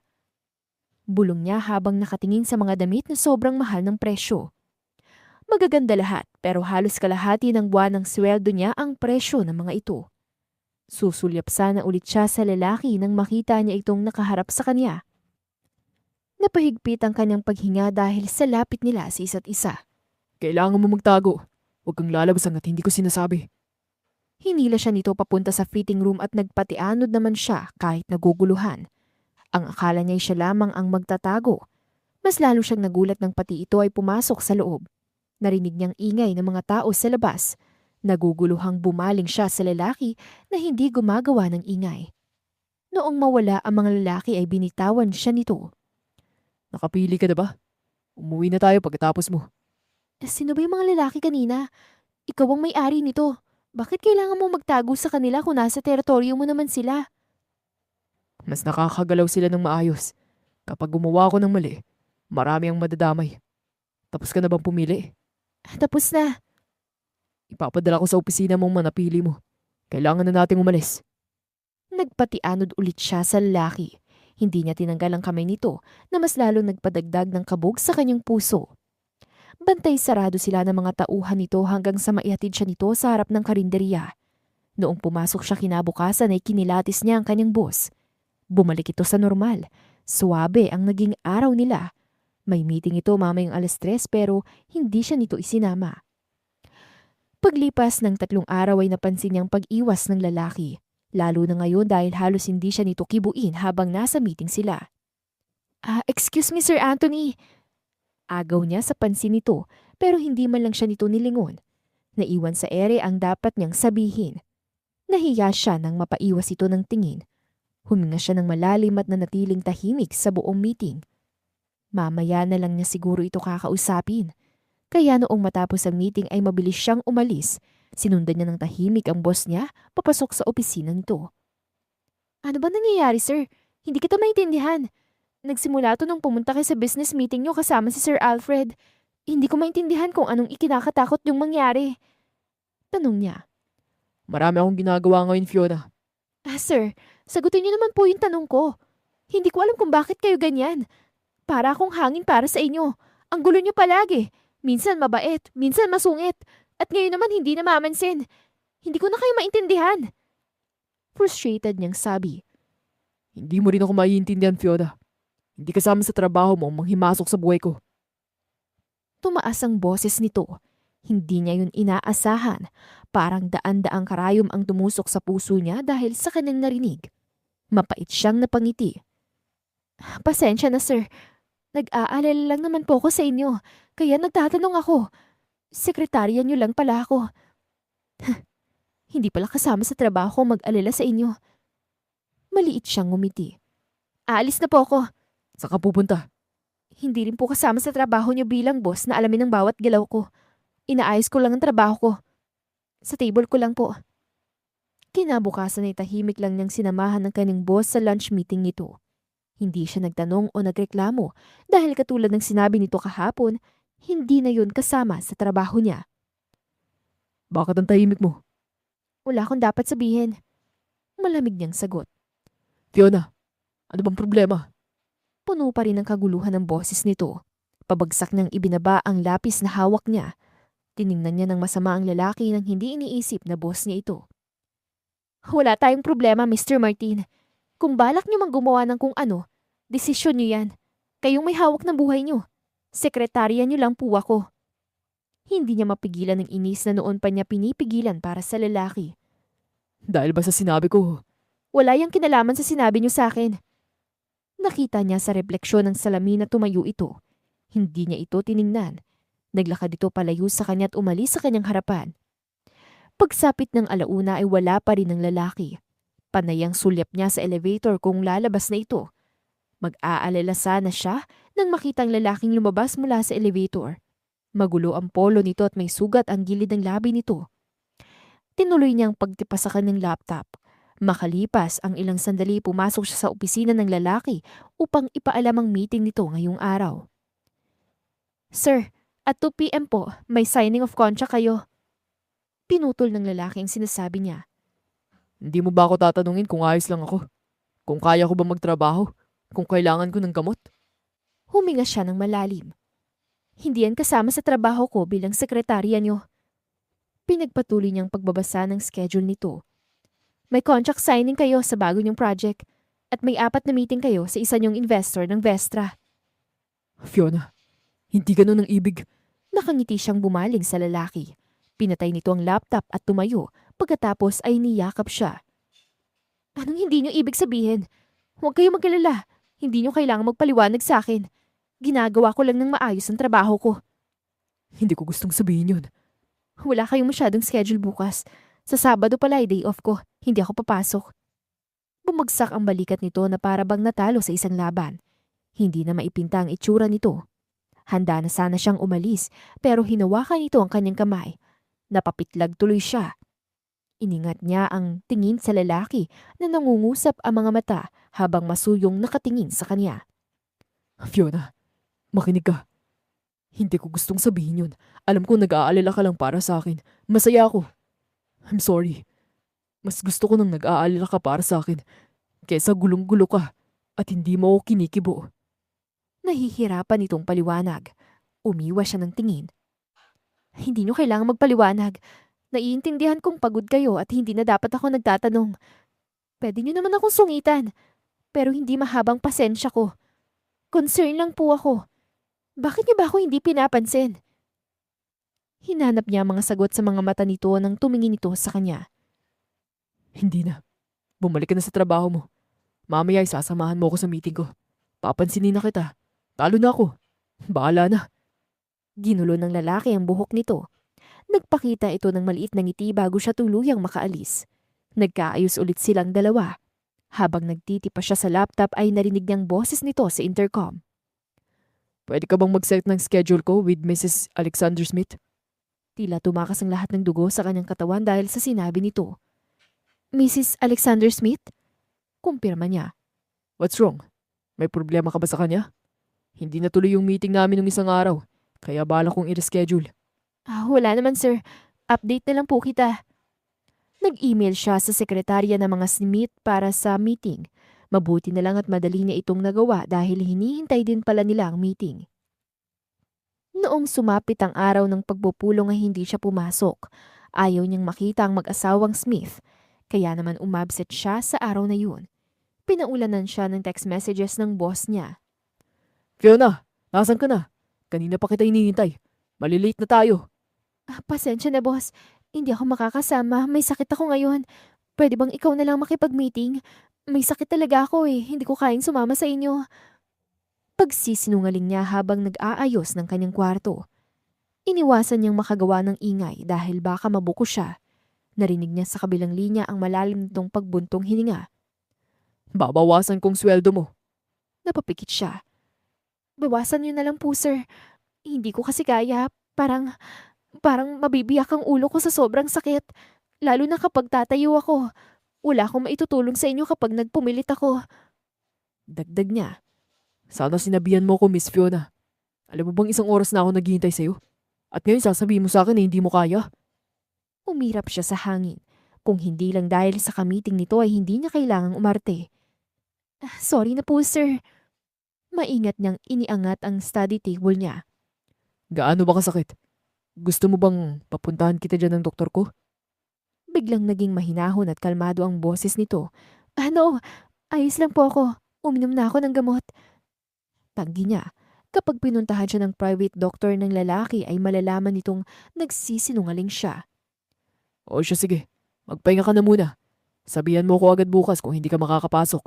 Bulong niya habang nakatingin sa mga damit na sobrang mahal ng presyo. Magaganda lahat pero halos kalahati ng buwan ng sweldo niya ang presyo ng mga ito. Susulyap sana ulit siya sa lalaki nang makita niya itong nakaharap sa kanya. Napahigpit ang kanyang paghinga dahil sa lapit nila sa isa't isa. Kailangan mo magtago. Huwag kang lalabas hanggat hindi ko sinasabi. Hinila siya nito papunta sa fitting room at nagpatianod naman siya kahit naguguluhan. Ang akala niya siya lamang ang magtatago. Mas lalo siyang nagulat nang pati ito ay pumasok sa loob. Narinig niyang ingay ng mga tao sa labas. Naguguluhang bumaling siya sa lalaki na hindi gumagawa ng ingay. Noong mawala ang mga lalaki ay binitawan siya nito. Nakapili ka na ba? Umuwi na tayo pagkatapos mo. Sino ba yung mga lalaki kanina? Ikaw ang may-ari nito. Bakit kailangan mo magtago sa kanila kung nasa teritoryo mo naman sila? Mas nakakagalaw sila ng maayos. Kapag gumawa ako ng mali, marami ang madadamay. Tapos ka na bang pumili? Tapos na. Ipapadala ko sa opisina mong manapili mo. Kailangan na nating umalis. Nagpatianod ulit siya sa lalaki. Hindi niya tinanggal ang kamay nito na mas lalo nagpadagdag ng kabog sa kanyang puso. Bantay sarado sila ng mga tauhan nito hanggang sa maihatid siya nito sa harap ng karinderya. Noong pumasok siya kinabukasan ay kinilatis niya ang kanyang boss. Bumalik ito sa normal. Suwabe ang naging araw nila. May meeting ito mamayang 3:00 pero hindi siya nito isinama. Paglipas ng 3 araw ay napansin niyang pag-iwas ng lalaki. Lalo na ngayon dahil halos hindi siya nito kibuin habang nasa meeting sila. Excuse me Sir Anthony. Agaw niya sa pansin nito pero hindi man lang siya nito nilingon. Naiwan sa ere ang dapat niyang sabihin. Nahiya siya nang mapaiwas ito ng tingin. Huminga siya ng malalim at nanatiling tahimik sa buong meeting. Mamaya na lang niya siguro ito kakausapin. Kaya noong matapos ang meeting ay mabilis siyang umalis. Sinundan niya ng tahimik ang boss niya papasok sa opisina nito. Ano ba nangyayari sir? Hindi kita maintindihan. Nagsimula to nung pumunta kayo sa business meeting niyo kasama si Sir Alfred. Hindi ko maintindihan kung anong ikinakatakot yung mangyari. Tanong niya. Marami akong ginagawa ngayon, Fiona. Sir, sagutin niyo naman po yung tanong ko. Hindi ko alam kung bakit kayo ganyan. Para akong hangin para sa inyo. Ang gulo niyo palagi. Minsan mabait, minsan masungit. At ngayon naman hindi namamansin. Hindi ko na kayo maintindihan. Frustrated niyang sabi. Hindi mo rin ako maiintindihan, Fiona. Hindi kasama sa trabaho mo ang manghimasok sa buhay ko. Tumaas ang boses nito. Hindi niya yun inaasahan. Parang daan-daang karayom ang tumusok sa puso niya dahil sa kanyang narinig. Mapait siyang napangiti. Pasensya na sir. Nag-aalala lang naman po ako sa inyo. Kaya nagtatanong ako. Sekretarya niyo lang pala ako. Hindi pala kasama sa trabaho mag-alala sa inyo. Maliit siyang ngumiti. Aalis na po ako. Saan ka pupunta? Hindi rin po kasama sa trabaho niyo bilang boss na alamin ang bawat galaw ko. Inaayos ko lang ang trabaho ko. Sa table ko lang po. Kinabukasan ay tahimik lang niyang sinamahan ng kanyang boss sa lunch meeting nito. Hindi siya nagtanong o nagreklamo dahil katulad ng sinabi nito kahapon, hindi na yun kasama sa trabaho niya. Bakit ang tahimik mo? Wala akong dapat sabihin. Malamig niyang sagot. Fiona, ano bang problema? Puno pa rin ang kaguluhan ng boses nito. Pabagsak niyang ibinaba ang lapis na hawak niya. Tiningnan niya ng masama ang lalaki nang hindi iniisip na boss niya ito. Wala tayong problema, Mr. Martin. Kung balak niyo mang gumawa ng kung ano, desisyon niyo yan. Kayong may hawak ng buhay niyo. Sekretarya niyo lang po ako. Hindi niya mapigilan ng inis na noon pa niya pinipigilan para sa lalaki. Dahil ba sa sinabi ko? Wala yang kinalaman sa sinabi niyo sa akin. Nakita niya sa refleksyon ng salamin na tumayo ito. Hindi niya ito tiningnan. Naglakad ito palayo sa kanya at umalis sa kanyang harapan. Pagsapit ng alauna ay wala pa rin ang lalaki. Panay ang sulyap niya sa elevator kung lalabas na ito. Mag-aalala sana siya nang makitang lalaking lumabas mula sa elevator. Magulo ang polo nito at may sugat ang gilid ng labi nito. Tinuloy niyang pagtipa sa kanyang laptop. Makalipas ang ilang sandali pumasok siya sa opisina ng lalaki upang ipaalam ang meeting nito ngayong araw. Sir, at 2 p.m. po, may signing of contract kayo. Pinutol ng lalaki ang sinasabi niya. Hindi mo ba ako tatanungin kung ayos lang ako? Kung kaya ko ba magtrabaho? Kung kailangan ko ng gamot? Huminga siya ng malalim. Hindi yan kasama sa trabaho ko bilang sekretarya niyo. Pinagpatuloy niyang pagbabasa ng schedule nito. May contract signing kayo sa bago niyong project at may 4 na meeting kayo sa isa niyong investor ng Vestra. Fiona, hindi ganun ang ibig. Nakangiti siyang bumaling sa lalaki. Pinatay nito ang laptop at tumayo pagkatapos ay niyakap siya. Anong hindi niyo ibig sabihin? Huwag kayo magkalala. Hindi niyo kailangang magpaliwanag sa akin. Ginagawa ko lang ng maayos ang trabaho ko. Hindi ko gustong sabihin yun. Wala kayong masyadong schedule bukas. Sa Sabado pala ay day off ko. Hindi ako papasok. Bumagsak ang balikat nito na para bang natalo sa isang laban. Hindi na maipinta ang itsura nito. Handa na sana siyang umalis pero hinawakan nito ang kanyang kamay. Napapitlag tuloy siya. Iningat niya ang tingin sa lalaki na nangungusap ang mga mata habang masuyong nakatingin sa kanya. Fiona, makinig ka. Hindi ko gustong sabihin yun. Alam ko nag-aalala ka lang para sa akin. Masaya ako. I'm sorry. Mas gusto ko nang nag-aalala ka para sa akin kesa gulong-gulo ka at hindi mo ako kinikibo. Nahihirapan itong paliwanag. Umiwas siya ng tingin. Hindi niyo kailangang magpaliwanag. Naiintindihan kong pagod kayo at hindi na dapat ako nagtatanong. Pwede niyo naman akong sungitan. Pero hindi mahabang pasensya ko. Concern lang po ako. Bakit niyo ba ako hindi pinapansin? Hinanap niya ang mga sagot sa mga mata nito nang tumingin ito sa kanya. Hindi na. Bumalik ka na sa trabaho mo. Mamaya isasamahan mo ako sa meeting ko. Papansinin na kita. Talo na ako. Bahala na. Ginulo ng lalaki ang buhok nito. Nagpakita ito ng maliit na ngiti bago siya tuluyang makaalis. Nagkaayos ulit silang dalawa. Habang nagtitipa siya sa laptop ay narinig niyang boses nito sa intercom. Pwede ka bang mag-set ng schedule ko with Mrs. Alexander Smith? Tila tumakas ang lahat ng dugo sa kanyang katawan dahil sa sinabi nito. Mrs. Alexander Smith? Kumpirma niya. What's wrong? May problema ka ba sa kanya? Hindi natuloy yung meeting namin nung isang araw. Kaya bala kong i-reschedule. Wala naman sir. Update na lang po kita. Nag-email siya sa sekretarya ng mga Smith para sa meeting. Mabuti na lang at madali niya itong nagawa dahil hinihintay din pala nila ang meeting. Noong sumapit ang araw ng pagpupulong ay hindi siya pumasok. Ayaw niyang makita ang mag-asawang Smith. Kaya naman umabsent siya sa araw na yun. Pinaulanan siya ng text messages ng boss niya. Fiona, nasan ka na? Kanina pa kita hinihintay. Malilate na tayo. Pasensya na boss. Hindi ako makakasama. May sakit ako ngayon. Pwede bang ikaw na lang makipag-meeting? May sakit talaga ako eh. Hindi ko kayang sumama sa inyo. Pagsisinungaling niya habang nag-aayos ng kanyang kwarto. Iniwasan niyang makagawa ng ingay dahil baka mabuko siya. Narinig niya sa kabilang linya ang malalim nitong pagbuntong hininga. Babawasan kong sweldo mo. Napapikit siya. Bawasan niyo na lang po, sir. Hindi ko kasi kaya. Parang mabibiyak ang ulo ko sa sobrang sakit. Lalo na kapag tatayo ako. Wala akong maitutulong sa inyo kapag nagpumilit ako. Dagdag niya. Sana sinabihan mo ko, Miss Fiona. Alam mo bang isang oras na ako naghihintay sa'yo? At ngayon sasabihin mo sa akin na hindi mo kaya? Umirap siya sa hangin. Kung hindi lang dahil sa kamiting nito ay hindi niya kailangang umarte. Sorry na po, sir. Maingat niyang iniangat ang study table niya. Gaano ba kasakit? Gusto mo bang papuntahan kita dyan ng doktor ko? Biglang naging mahinahon at kalmado ang boses nito. Ano, ayos lang po ako. Uminom na ako ng gamot. Tanggi niya. Kapag pinuntahan siya ng private doctor ng lalaki ay malalaman nitong nagsisinungaling siya. O siya sige, magpahinga ka na muna. Sabihan mo ko agad bukas kung hindi ka makakapasok.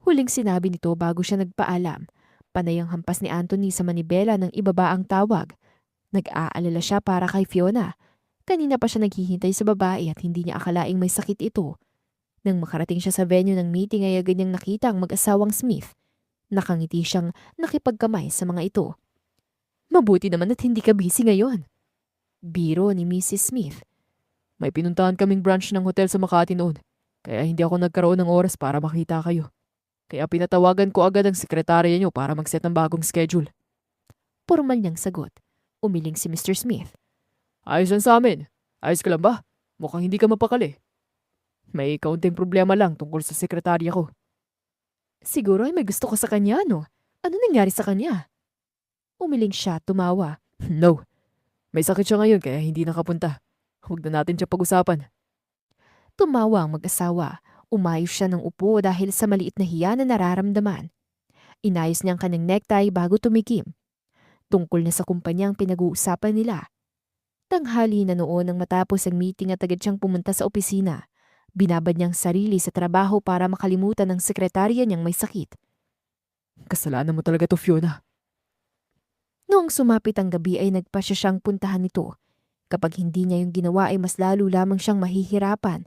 Huling sinabi nito bago siya nagpaalam. Panay ang hampas ni Anthony sa manibela ng ibaba ang tawag. Nag-aalala siya para kay Fiona. Kanina pa siya naghihintay sa babae at hindi niya akalaing may sakit ito. Nang makarating siya sa venue ng meeting ay agad niyang nakita ang mag-asawang Smith. Nakangiti siyang nakipagkamay sa mga ito. Mabuti naman at hindi ka busy ngayon. Biro ni Mrs. Smith. May pinuntahan kaming branch ng hotel sa Makati noon. Kaya hindi ako nagkaroon ng oras para makita kayo. Kaya pinatawagan ko agad ang sekretarya niyo para mag-set ng bagong schedule. Formal niyang sagot. Umiling si Mr. Smith. Ayos lang sa amin. Ayos ka lang ba? Mukhang hindi ka mapakali. May kaunting problema lang tungkol sa sekretarya ko. Siguro ay may gusto ka sa kanya, no? Ano nangyari sa kanya? Umiling siya, tumawa. No. May sakit siya ngayon kaya hindi nakapunta. Huwag na natin siya pag-usapan. Tumawa ang mag-asawa. Umayos siya ng upo dahil sa maliit na hiya na nararamdaman. Inayos niyang kanyang necktie bago tumikim. Tungkol na sa kumpanyang pinag-uusapan nila. Tanghali na noon nang matapos ang meeting at agad siyang pumunta sa opisina. Binabad niyang sarili sa trabaho para makalimutan ng sekretarya niyang may sakit. Kasalanan mo talaga to, Fiona. Noong sumapit ang gabi ay nagpasya siyang puntahan nito. Kapag hindi niya yung ginawa ay mas lalo lamang siyang mahihirapan.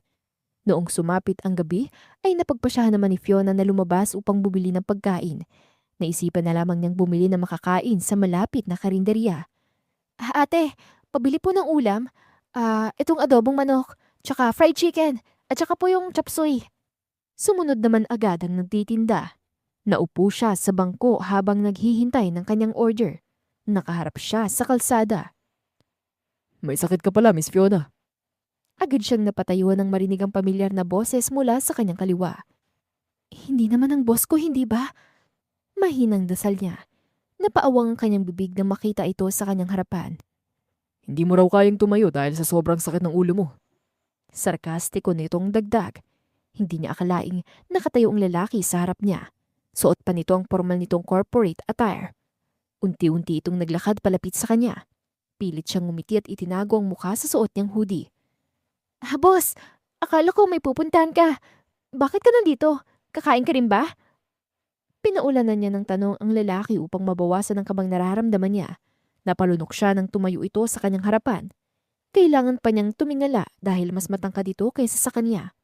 Noong sumapit ang gabi ay napagpasyahan naman ni Fiona na lumabas upang bumili ng pagkain. Naisipan na lamang niyang bumili ng makakain sa malapit na karinderya. Ate, pabili po ng ulam. Itong adobong manok, tsaka fried chicken, at tsaka po yung chop suey. Sumunod naman agad ang nagtitinda. Naupo siya sa bangko habang naghihintay ng kanyang order. Nakaharap siya sa kalsada. May sakit ka pala, Miss Fiona. Agad siyang napatayuan ng marinig ang pamilyar na boses mula sa kanyang kaliwa. Hindi naman ang boss ko, hindi ba? Mahinang dasal niya. Napaawang ang kanyang bibig nang makita ito sa kanyang harapan. Hindi mo raw kayang tumayo dahil sa sobrang sakit ng ulo mo. Sarkastiko nitong dagdag. Hindi niya akalaing nakatayo ang lalaki sa harap niya. Suot pa nito ang formal nitong corporate attire. Unti-unti itong naglakad palapit sa kanya. Pilit siyang ngumiti at itinago ang mukha sa suot niyang hoodie. Boss, akala ko may pupuntahan ka. Bakit ka nandito? Kakain ka rin ba? Pinaulanan niya ng tanong ang lalaki upang mabawasan ang kabang nararamdaman niya. Napalunok siya nang tumayo ito sa kanyang harapan. Kailangan pa niyang tumingala dahil mas matangkad ito kaysa sa kanya.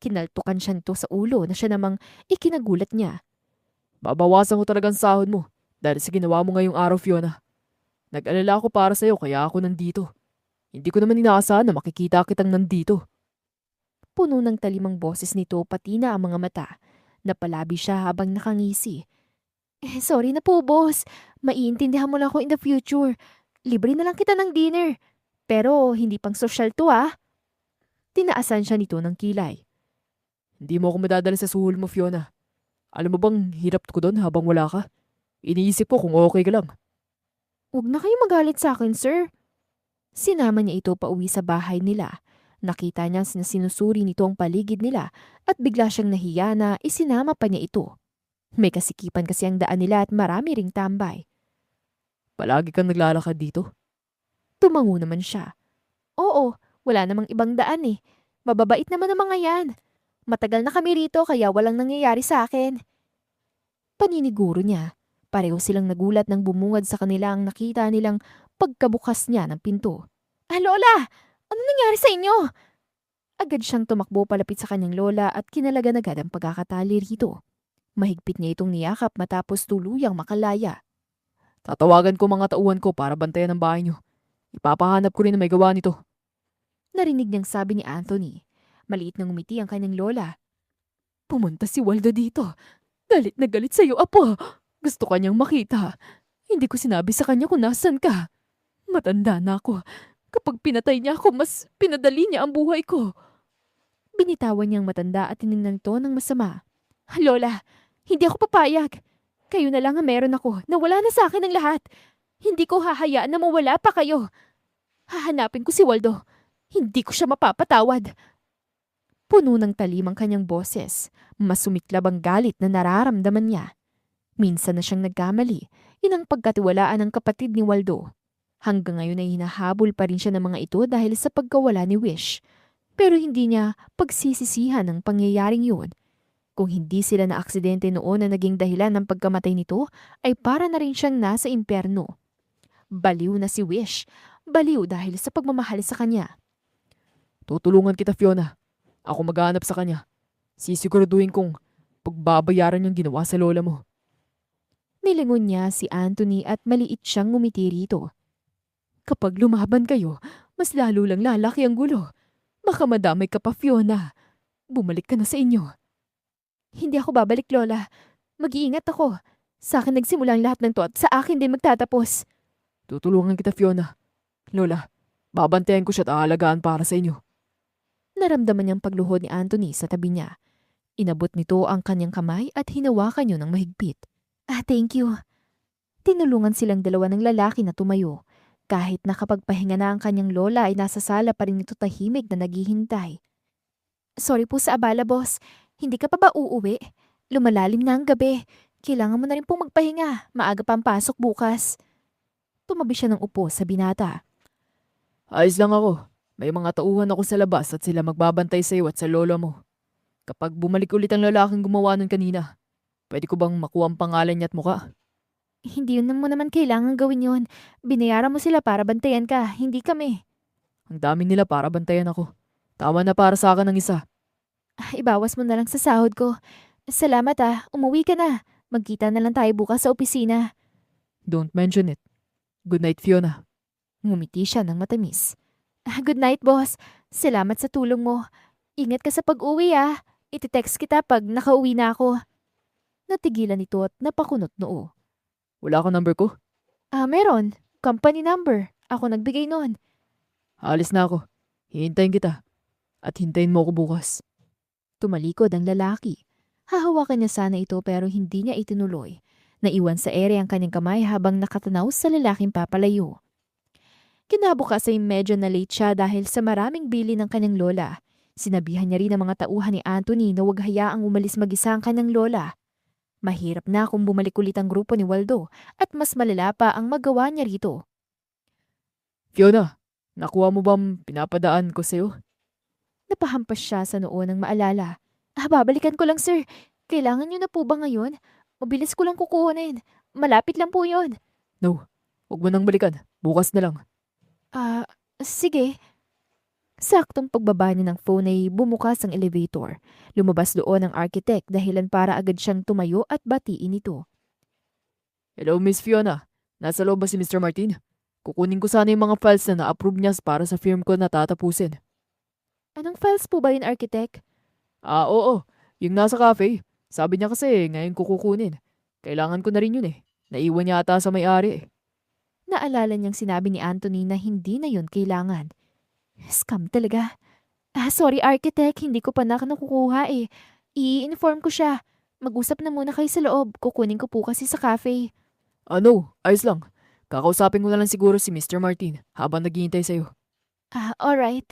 Kinaltukan siya nito sa ulo na siya namang ikinagulat niya. Babawasan ko talagang sahod mo dahil sa ginawa mo ngayong araw, Fiona. Nag-alala ako para sa'yo kaya ako nandito. Hindi ko naman inaasahan na makikita kitang nandito. Puno ng talimang boses nito pati na ang mga mata. Napalabi siya habang nakangisi. Sorry na po, boss. Maiintindihan mo lang ako in the future. Libre na lang kita ng dinner. Pero hindi pang social to, ah. Tinaasan siya nito ng kilay. Hindi mo ako madadala sa suhol mo, Fiona. Alam mo bang hirap ko doon habang wala ka? Iniisip ko kung okay ka lang. Huwag na kayo magalit sa akin, sir. Sinama niya ito pauwi sa bahay nila. Nakita niya na sinusuri nito ang paligid nila at bigla siyang nahiya na isinama pa niya ito. May kasikipan kasi ang daan nila at marami ring tambay. Palagi kang naglalakad dito? Tumango naman siya. Oo, wala namang ibang daan eh. Mababait naman ang mga yan. Matagal na kami rito kaya walang nangyayari sa akin. Paniniguro niya. Pareho silang nagulat nang bumungad sa kanila ang nakita nilang pagkabukas niya ng pinto. Lola! Ano nangyari sa inyo? Agad siyang tumakbo palapit sa kanyang lola at kinalagan agad ang pagkakatali rito. Mahigpit niya itong niyakap matapos tuluyang makalaya. Tatawagan ko mga tauhan ko para bantayan ang bahay niyo. Ipapahanap ko rin na may gawa nito. Narinig niyang sabi ni Anthony. Maliit na ngumiti ang kanyang lola. Pumunta si Waldo dito. Galit na galit sa'yo, apo. Gusto kanyang makita. Hindi ko sinabi sa kanya kung nasan ka. Matanda na ako. Kapag pinatay niya ako, mas pinadali niya ang buhay ko. Binitawan niyang matanda at tinignan ito ng masama. Lola, hindi ako papayag. Kayo na lang ang meron ako. Nawala na sa akin ang lahat. Hindi ko hahayaan na mawala pa kayo. Hahanapin ko si Waldo. Hindi ko siya mapapatawad. Puno ng talim ang kanyang boses. Mas sumiklab ang galit na nararamdaman niya. Minsan na siyang nagkamali. Yun ang pagkatiwalaan ng kapatid ni Waldo. Hanggang ngayon ay hinahabol pa rin siya ng mga ito dahil sa pagkawala ni Wish. Pero hindi niya pagsisisihan ang pangyayaring yun. Kung hindi sila na aksidente noon na naging dahilan ng pagkamatay nito, ay para na rin siyang nasa impyerno. Baliw na si Wish. Baliw dahil sa pagmamahal sa kanya. Tutulungan kita, Fiona. Ako maghahanap sa kanya. Sisiguraduhin kong pagbabayaran yung ginawa sa lola mo. Nilingon niya si Anthony at maliit siyang ngumiti rito. Kapag lumaban kayo, mas lalo lang lalaki ang gulo. Baka madamay ka pa, Fiona. Bumalik ka na sa inyo. Hindi ako babalik, Lola. Mag-iingat ako. Sa akin nagsimula ang lahat ng to at sa akin din magtatapos. Tutulungan kita, Fiona. Lola, babantayan ko siya at aalagaan para sa inyo. Naramdaman niyang pagluhod ni Anthony sa tabi niya. Inabot nito ang kanyang kamay at hinawakan niyo ng mahigpit. Thank you. Tinulungan silang dalawa ng lalaki na tumayo. Kahit nakapagpahinga na ang kanyang lola ay nasa sala pa rin ito tahimik na naghihintay. Sorry po sa abala, boss. Hindi ka pa ba uuwi? Lumalalim na ang gabi. Kailangan mo na rin pong magpahinga. Maaga pa ang pasok bukas. Tumabi siya ng upo sa binata. Ayos lang ako. May mga tauhan ako sa labas at sila magbabantay sa iyo at sa lolo mo. Kapag bumalik ulit ang lalaking gumawa nun kanina, pwede ko bang makuha ang pangalan niya at muka? Hindi yun mo naman kailangan gawin yun. Binayaran mo sila para bantayan ka, hindi kami. Ang dami nila para bantayan ako. Tama na para sa akin ng isa. Ibawas mo na lang sa sahod ko. Salamat umuwi ka na. Magkita na lang tayo bukas sa opisina. Don't mention it. Good night, Fiona. Ngumiti siya ng matamis. Good night, boss. Salamat sa tulong mo. Ingat ka sa pag-uwi Iti-text kita pag nakauwi na ako. Natigilan ito at napakunot noo. Wala ka number ko? Meron. Company number. Ako nagbigay nun. Alis na ako. Hihintayin kita. At hintayin mo ako bukas. Tumalikod ang lalaki. Hahawakan niya sana ito pero hindi niya itinuloy. Naiwan sa ere ang kanyang kamay habang nakatanaw sa lalaking papalayo. Kinabukas ay medyo na late siya dahil sa maraming bili ng kanyang lola. Sinabihan niya rin ang mga tauhan ni Anthony na huwag hayaang umalis mag-isa ang kanyang lola. Mahirap na kung bumalik ulit ang grupo ni Waldo at mas malala pa ang magawa niya rito. Fiona, nakuha mo bang pinapadaan ko sa'yo? Napahampas siya sa noo ng maalala. Babalikan ko lang, sir. Kailangan niyo na po ba ngayon? Mabilis ko lang kukuhanin. Malapit lang po yon. No, huwag mo nang balikan. Bukas na lang. Sige. Saktong pagbaba niya ng phone ay bumukas ang elevator. Lumabas doon ang architect dahilan para agad siyang tumayo at batiin ito. Hello, Miss Fiona. Nasa loob ba si Mr. Martin? Kukunin ko sana yung mga files na na-approve niya para sa firm ko na tatapusin. Anong files po ba yun, architect? Oo. Yung nasa cafe. Sabi niya kasi ngayon ko kukunin. Kailangan ko na rin yun eh. Naiwan niya ata sa may-ari eh. Naalala niyang sinabi ni Anthony na hindi na yun kailangan. Scam talaga. Sorry architect, hindi ko pa nakukuha eh. I-inform ko siya. Mag-usap na muna kayo sa loob. Kukunin ko po kasi sa cafe. No, ayos lang. Kakausapin ko na lang siguro si Mr. Martin habang naghihintay sa'yo. Alright.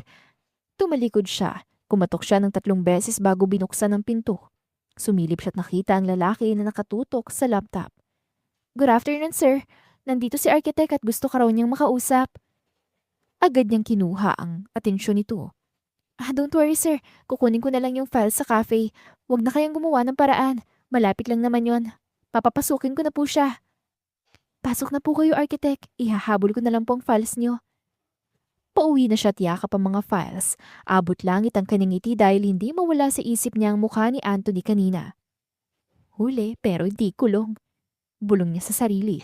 Tumalikod siya. Kumatok siya ng 3 beses bago binuksan ang pinto. Sumilip siya at nakita ang lalaki na nakatutok sa laptop. Good afternoon, sir. Nandito si architect at gusto ka raw niyang makausap. Agad niyang kinuha ang atensyon nito. Don't worry, sir. Kukunin ko na lang yung file sa cafe. Huwag na kayang gumawa ng paraan. Malapit lang naman yon. Papapasukin ko na po siya. Pasok na po kayo, architect. Ihahabol ko na lang po ang files niyo. Pauwi na siya at yakap ang mga files. Abot langit ang kanyang ngiti dahil hindi mawala sa isip niya ang mukha ni Anthony kanina. Huli pero di kulong. Bulong niya sa sarili.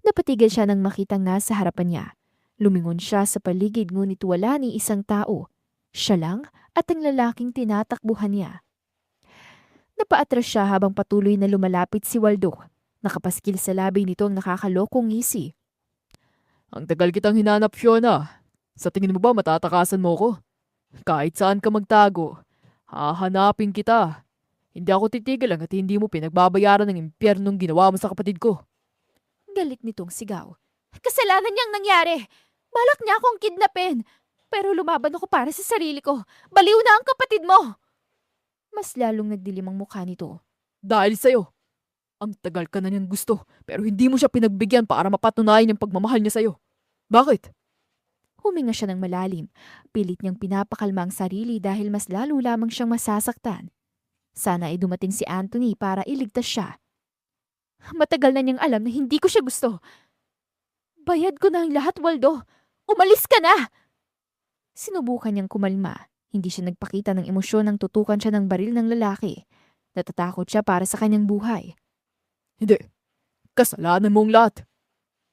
Napatigil siya nang makitang nasa harapan niya. Lumingon siya sa paligid ngunit wala ni isang tao. Siya lang at ang lalaking tinatakbuhan niya. Napaatras siya habang patuloy na lumalapit si Waldo. Nakapaskil sa labi nito ang nakakalokong ngisi. Ang tagal kitang hinanap, Fiona. Sa tingin mo ba matatakasan mo ko? Kahit saan ka magtago, hahanapin kita. Hindi ako titigil hanggat hindi mo pinagbabayaran ng impyernong ginawa mo sa kapatid ko. Galit nitong sigaw. Kasalanan niyang nangyari. Balak niya akong kidnapin. Pero lumaban ako para sa sarili ko. Baliw na ang kapatid mo! Mas lalong nagdilim ang mukha nito. Dahil sa'yo. Ang tagal ka na niyang gusto pero hindi mo siya pinagbigyan para mapatunayan yung pagmamahal niya sa'yo. Bakit? Huminga siya ng malalim. Pilit niyang pinapakalma ang sarili dahil mas lalo lamang siyang masasaktan. Sana ay dumating si Anthony para iligtas siya. Matagal na niyang alam na hindi ko siya gusto. Bayad ko na ang lahat, Waldo. Umalis ka na! Sinubukan niyang kumalma. Hindi siya nagpakita ng emosyon nang tutukan siya ng baril ng lalaki. Natatakot siya para sa kanyang buhay. Hindi. Kasalanan mo ang lahat.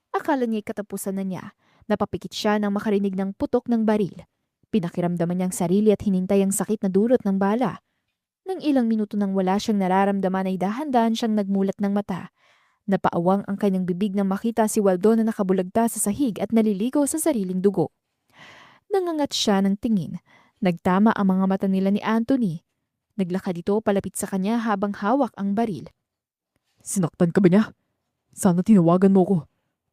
Akala niya'y katapusan na niya. Napapikit siya nang makarinig ng putok ng baril. Pinakiramdaman niyang sarili at hinintay ang sakit na dulot ng bala. Nang ilang minuto nang wala siyang nararamdaman ay dahan-dahan siyang nagmulat ng mata. Napaawang ang kanyang bibig nang makita si Waldo na nakabulagta sa sahig at naliligo sa sariling dugo. Nangangat siya ng tingin. Nagtama ang mga mata nila ni Anthony. Naglakad ito palapit sa kanya habang hawak ang baril. Sinaktan ka ba niya? Sana tinawagan mo ko.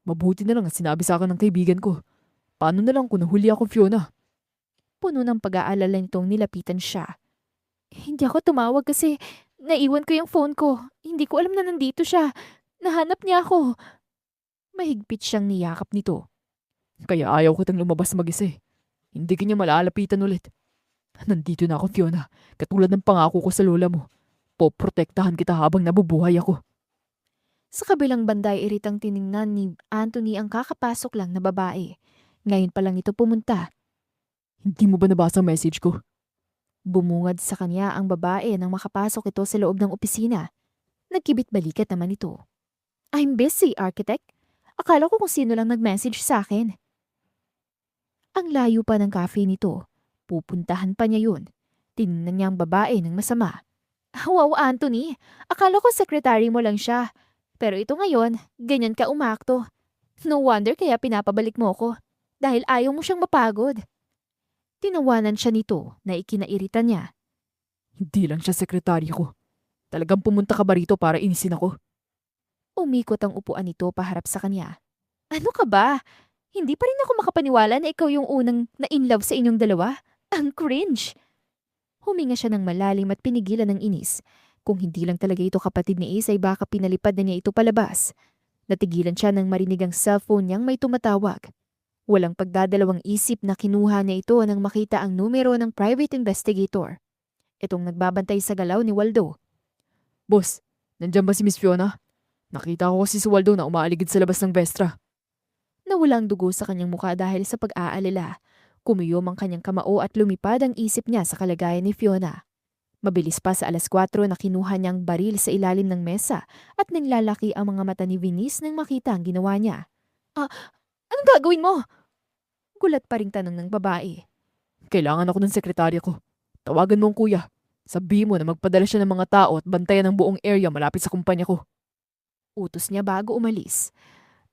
Mabuti na lang at sinabi sa akin ng kaibigan ko. Paano na lang kung nahuli ako, Fiona? Puno ng pag-aalala nitong nilapitan siya. Hindi ako tumawag kasi naiwan ko yung phone ko. Hindi ko alam na nandito siya. Nahanap niya ako. Mahigpit siyang niyakap nito. Kaya ayaw kitang lumabas mag-isa eh. Hindi ka niya malalapitan ulit. Nandito na ako, Fiona. Katulad ng pangako ko sa lola mo. Poprotektahan kita habang nabubuhay ako. Sa kabilang banda ay iritang tiningnan ni Anthony ang kakapasok lang na babae. Ngayon pa lang ito pumunta. Hindi mo ba nabasa ang message ko? Bumungad sa kanya ang babae nang makapasok ito sa loob ng opisina. Nagkibit-balikat naman ito. I'm busy, architect. Akala ko kung sino lang nag-message sa akin. Ang layo pa ng cafe nito. Pupuntahan pa niya yun. Tinignan niya ang babae ng masama. Wow, Anthony. Akala ko secretary mo lang siya. Pero ito ngayon, ganyan ka umakto. No wonder kaya pinapabalik mo ko. Dahil ayaw mo siyang mapagod. Tinawanan siya nito na ikinairita niya. Hindi lang siya sekretaryo ko. Talagang pumunta ka ba rito para inisin ako? Umikot ang upuan nito paharap sa kanya. Ano ka ba? Hindi pa rin ako makapaniwala na ikaw yung unang na-inlove sa inyong dalawa. Ang cringe! Huminga siya ng malalim at pinigilan ng inis. Kung hindi lang talaga ito kapatid ni Ace ay baka pinalipad na niya ito palabas. Natigilan siya nang marinig ang cellphone niyang may tumatawag. Walang pagdadalawang isip na kinuha niya ito nang makita ang numero ng private investigator. Itong nagbabantay sa galaw ni Waldo. Boss, nandyan ba si Miss Fiona? Nakita ko kasi si Waldo na umaaligid sa labas ng Vestra. Nawalang dugo sa kanyang mukha dahil sa pag-aalala. Kumiyom ang kanyang kamao at lumipad ang isip niya sa kalagayan ni Fiona. Mabilis pa sa 4:00 na kinuha niyang baril sa ilalim ng mesa at nanglalaki ang mga mata ni Venice nang makita ang ginawa niya. Anong gagawin mo? Gulat pa ring tanong ng babae. Kailangan ako ng sekretarya ko. Tawagan mo ang kuya. Sabihin mo na magpadala siya ng mga tao at bantayan ang buong area malapit sa kumpanya ko. Utos niya bago umalis.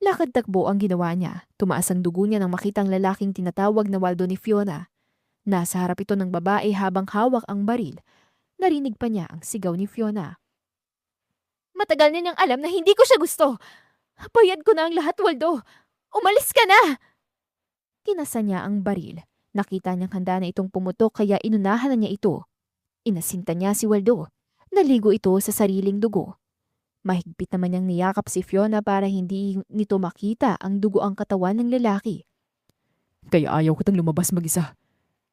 Lakad-takbo ang ginawa niya. Tumaas ang dugo niya nang makita ang lalaking tinatawag na Waldo ni Fiona. Nasa harap ito ng babae habang hawak ang baril. Narinig pa niya ang sigaw ni Fiona. Matagal na niyang alam na hindi ko siya gusto. Bayad ko na ang lahat, Waldo. Umalis ka na! Kinasa niya ang baril. Nakita niyang handa na itong pumutok kaya inunahan na niya ito. Inasinta niya si Waldo. Naligo ito sa sariling dugo. Mahigpit naman niyang niyakap si Fiona para hindi nito makita ang dugo ang katawan ng lalaki. Kaya ayaw kitang lumabas mag-isa.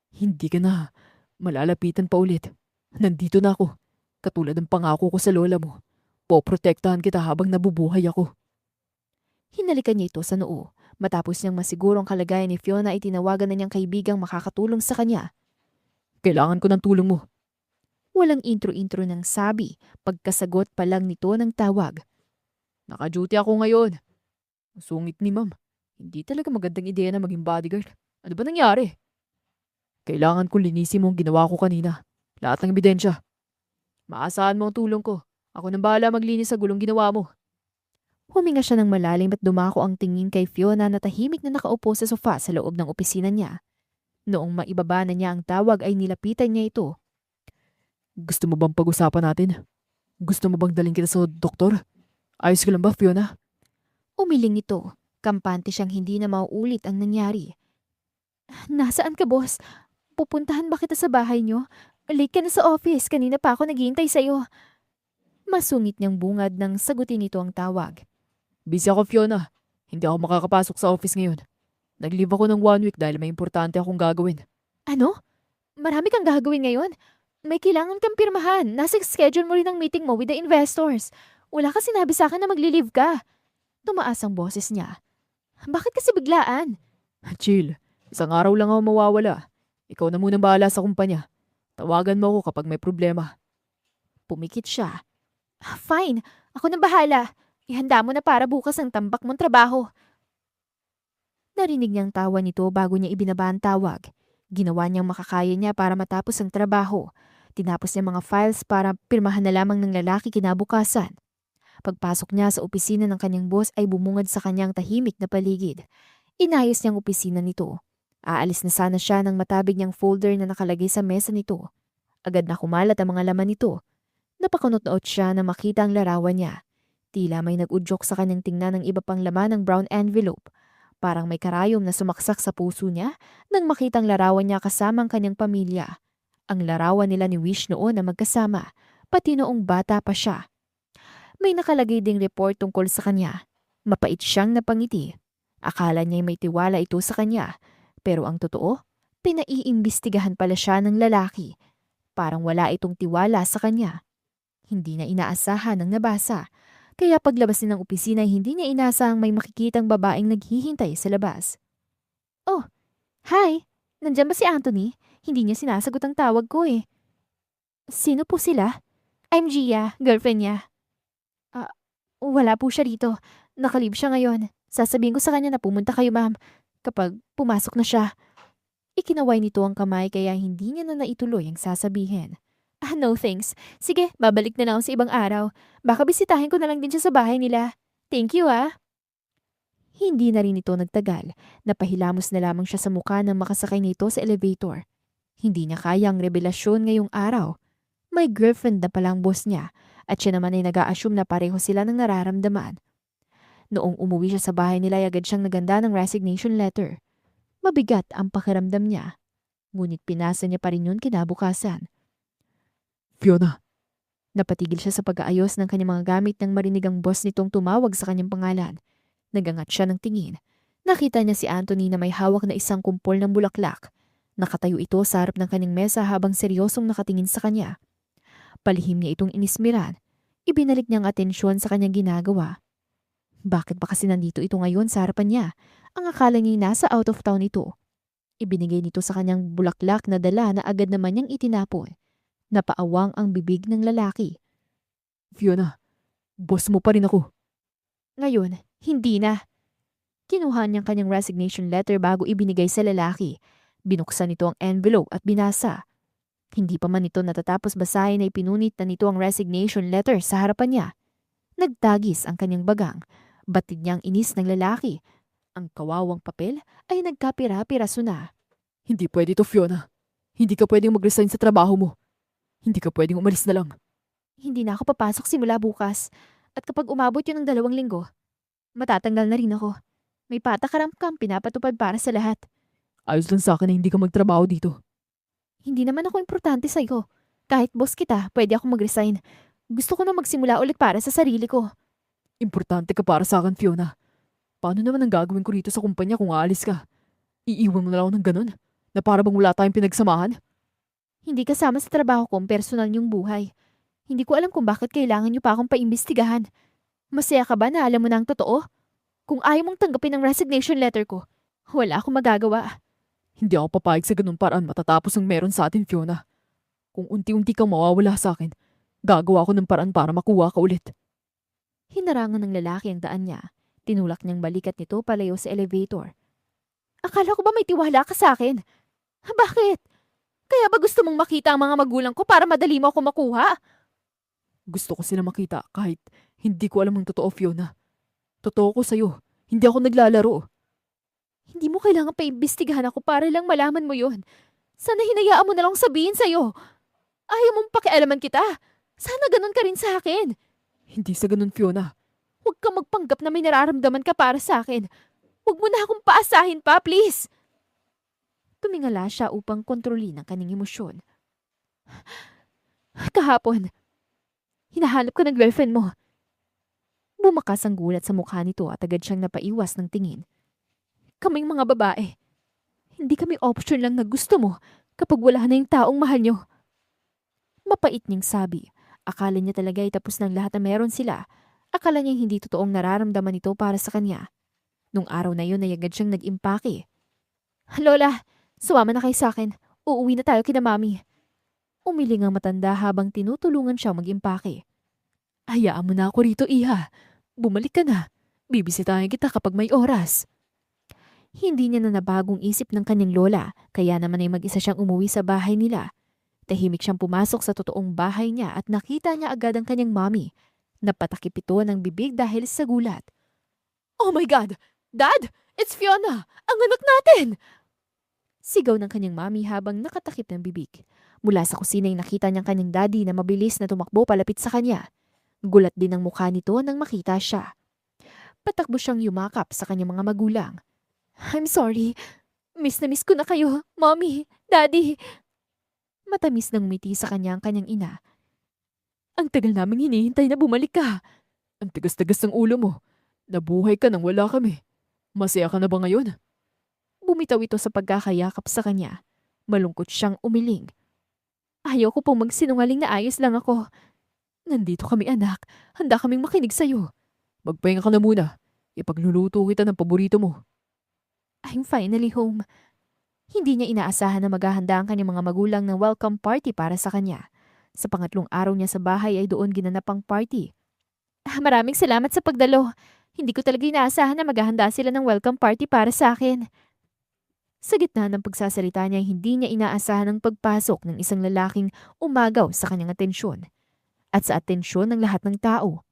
Hindi ka na malalapitan pa ulit. Nandito na ako. Katulad ng pangako ko sa lola mo. Poprotektahan kita habang nabubuhay ako. Hinalikan niya ito sa noo. Matapos niyang masiguro ang kalagayan ni Fiona ay tinawagan na niyang kaibigang makakatulong sa kanya. Kailangan ko ng tulong mo. Walang intro-intro ng sabi, pagkasagot pa lang nito ng tawag. Naka-duty ako ngayon. Ang sungit ni ma'am. Hindi talaga magandang ideya na maging bodyguard. Ano ba nangyari? Kailangan kong linisin mo ang ginawa ko kanina. Lahat ng ebidensya. Maasahan mo ang tulong ko. Ako nang bahala maglinis sa gulong ginawa mo. Huminga siya ng malalim at dumako ang tingin kay Fiona na tahimik na nakaupo sa sofa sa loob ng opisina niya. Noong maibaba na niya ang tawag ay nilapitan niya ito. Gusto mo bang pag-usapan natin? Gusto mo bang daling kita sa doktor? Ayos ka lang ba, Fiona? Umiling ito. Kampante siyang hindi na mauulit ang nangyari. Nasaan ka, boss? Pupuntahan ba kita sa bahay niyo? Late ka na sa office. Kanina pa ako naghihintay sa'yo. Masungit niyang bungad nang sagutin nito ang tawag. Busy ako, Fiona. Hindi ako makakapasok sa office ngayon. Nag-leave ako ng 1 week dahil may importante akong gagawin. Ano? Marami kang gagawin ngayon? May kailangan kang pirmahan. Nasa schedule mo rin ang meeting mo with the investors. Wala ka sinabi sa akin na magli-leave ka. Tumaas ang boses niya. Bakit kasi biglaan? Chill. Isang araw lang ako mawawala. Ikaw na munang bahala sa kumpanya. Tawagan mo ako kapag may problema. Pumikit siya. Fine. Ako na bahala. Ihanda mo na para bukas ang tambak mong trabaho. Narinig niyang tawa nito bago niya ibinaba ang tawag. Ginawa niyang makakaya niya para matapos ang trabaho. Tinapos niya mga files para pirmahan na lamang ng lalaki kinabukasan. Pagpasok niya sa opisina ng kanyang boss ay bumungad sa kanyang tahimik na paligid. Inayos niyang opisina nito. Aalis na sana siya ng matabig niyang folder na nakalagay sa mesa nito. Agad na kumalat ang mga laman nito. Napakunot-noot siya na makita ang larawan niya. Tila may nag-udyok sa kanyang tingnan ng iba pang laman ng brown envelope. Parang may karayom na sumaksak sa puso niya nang makitang larawan niya kasama ang kanyang pamilya. Ang larawan nila ni Wish noon na magkasama, pati noong bata pa siya. May nakalagay ding report tungkol sa kanya. Mapait siyang napangiti. Akala niya may tiwala ito sa kanya. Pero ang totoo, pinaiimbestigahan pala siya ng lalaki. Parang wala itong tiwala sa kanya. Hindi na inaasahan ang nabasa. Kaya paglabas niya ng opisina hindi niya inasahang may makikitang babaeng naghihintay sa labas. Oh, hi! Nandyan ba si Anthony? Hindi niya sinasagot ang tawag ko eh. Sino po sila? I'm Gia, girlfriend niya. Wala po siya rito. Nakalib siya ngayon. Sasabihin ko sa kanya na pumunta kayo, ma'am, kapag pumasok na siya. Ikinaway nito ang kamay kaya hindi niya na naituloy ang sasabihin. No thanks. Sige, babalik na lang ako sa ibang araw. Baka bisitahin ko na lang din siya sa bahay nila. Thank you Hindi na rin ito nagtagal. Napahilamos na lamang siya sa mukha nang makasakay nito sa elevator. Hindi niya kaya ang revelasyon ngayong araw. May girlfriend na palang boss niya at siya naman ay nag-a-assume na pareho sila ng nararamdaman. Noong umuwi siya sa bahay nila ay agad siyang naganda ng resignation letter. Mabigat ang pakiramdam niya. Ngunit pinasa niya pa rin yun kinabukasan. Fiona, Napatigil siya sa pag-aayos ng kanyang mga gamit nang marinig ang boss nitong tumawag sa kanyang pangalan. Nagangat siya ng tingin. Nakita niya si Anthony na may hawak na isang kumpol ng bulaklak. Nakatayo ito sa harap ng kanyang mesa habang seryosong nakatingin sa kanya. Palihim niya itong inismiran. Ibinalik niyang atensyon sa kanyang ginagawa. Bakit ba kasi nandito ito ngayon sa harapan niya? Ang akala niya nasa out of town ito. Ibinigay nito sa kanyang bulaklak na dala na agad naman niyang itinapon. Napaawang ang bibig ng lalaki. Fiona, boss mo pa rin ako. Ngayon, hindi na. Kinuha niyang kanyang resignation letter bago ibinigay sa lalaki. Binuksan nito ang envelope at binasa. Hindi pa man ito natatapos basahin ay pinunit na nito ang resignation letter sa harapan niya. Nagtagis ang kanyang bagang. Batid niyang inis ng lalaki. Ang kawawang papel ay nagkapira-piraso na. Hindi pwede to, Fiona. Hindi ka pwedeng mag-resign sa trabaho mo. Hindi ka pwedeng umalis na lang. Hindi na ako papasok simula bukas. At kapag umabot yun ng 2 linggo, matatanggal na rin ako. May patakaran kang pinapatupad para sa lahat. Ayos lang sa akin na hindi ka magtrabaho dito. Hindi naman ako importante sa'yo. Kahit boss kita, pwede akong mag-resign. Gusto ko na magsimula ulit para sa sarili ko. Importante ka para sa akin, Fiona. Paano naman ang gagawin ko rito sa kumpanya kung aalis ka? Iiwan mo na lang ako ng ganun? Na para bang wala tayong pinagsamahan? Hindi kasama sa trabaho ko ang personal niyong buhay. Hindi ko alam kung bakit kailangan niyo pa akong paimbestigahan. Masaya ka ba na alam mo na ang totoo? Kung ayaw mong tanggapin ang resignation letter ko, wala akong magagawa. Hindi ako papayag sa ganun paraan matatapos ang meron sa atin, Fiona. Kung unti-unti kang mawawala sa akin, gagawa ko ng paraan para makuha ka ulit. Hinarangan ng lalaki ang daan niya. Tinulak niyang balikat nito palayo sa elevator. Akala ko ba may tiwala ka sa akin? Bakit? Kaya ba gusto mong makita ang mga magulang ko para madali mo ako makuha? Gusto ko sila makita kahit hindi ko alam ang totoo, Fiona. Totoo ko sa'yo. Hindi ako naglalaro. Hindi mo kailangan pa imbestigahan ako para lang malaman mo yon. Sana hinayaan mo na lang sabihin sa'yo. Ayaw mong pakialaman kita. Sana ganun ka rin sa akin. Hindi sa ganun, Fiona. Huwag kang magpanggap na may nararamdaman ka para sa akin. Huwag mo na akong paasahin pa, please. Tumingala siya upang kontrolin ang kanyang emosyon. Kahapon, hinahanap ko ng girlfriend mo. Bumakas ang gulat sa mukha nito at agad siyang napaiwas ng tingin. Kaming mga babae, hindi kami option lang na gusto mo kapag wala na yung taong mahal nyo. Mapait niyang sabi. Akala niya talaga ay tapos ng lahat na meron sila. Akala niya hindi totoong nararamdaman ito para sa kanya. Nung araw na yun ay agad siyang nag-impake. Lola, sumama na kayo sa akin. Uuwi na tayo kina mami. Umiling ang matanda habang tinutulungan siya mag-impake. Hayaan mo na ako rito, iha. Bumalik ka na. Bibisitahin kita kapag may oras. Hindi niya na nabagong isip ng kanyang lola, kaya naman ay mag-isa siyang umuwi sa bahay nila. Tahimik siyang pumasok sa totoong bahay niya at nakita niya agad ang kanyang mami. Napatakip ito ng bibig dahil sa gulat. Oh my God! Dad! It's Fiona! Ang anak natin! Sigaw ng kanyang mami habang nakatakip ng bibig. Mula sa kusina ay nakita niyang kanyang daddy na mabilis na tumakbo palapit sa kanya. Gulat din ang mukha nito nang makita siya. Patakbo siyang yumakap sa kanyang mga magulang. I'm sorry. Miss na miss ko na kayo, mommy, daddy. Matamis ng ngumiti sa kanya ang kanyang ina. Ang tagal naming hinihintay na bumalik ka. Ang tigas-tigas ng ulo mo. Nabuhay ka nang wala kami. Masaya ka na ba ngayon? Bumitaw ito sa pagkakayakap sa kanya. Malungkot siyang umiling. Ayaw ko pong magsinungaling na ayos lang ako. Nandito kami, anak. Handa kaming makinig sa'yo. Magpahinga ka na muna. Ipagluluto kita ng paborito mo. I'm finally home. Hindi niya inaasahan na maghahanda ang kanyang mga magulang ng welcome party para sa kanya. Sa pangatlong araw niya sa bahay ay doon ginanap ang party. Maraming salamat sa pagdalo. Hindi ko talaga inaasahan na maghahanda sila ng welcome party para sa akin. Sa gitna ng pagsasalita niya, hindi niya inaasahan ang pagpasok ng isang lalaking umagaw sa kanyang atensyon. At sa atensyon ng lahat ng tao.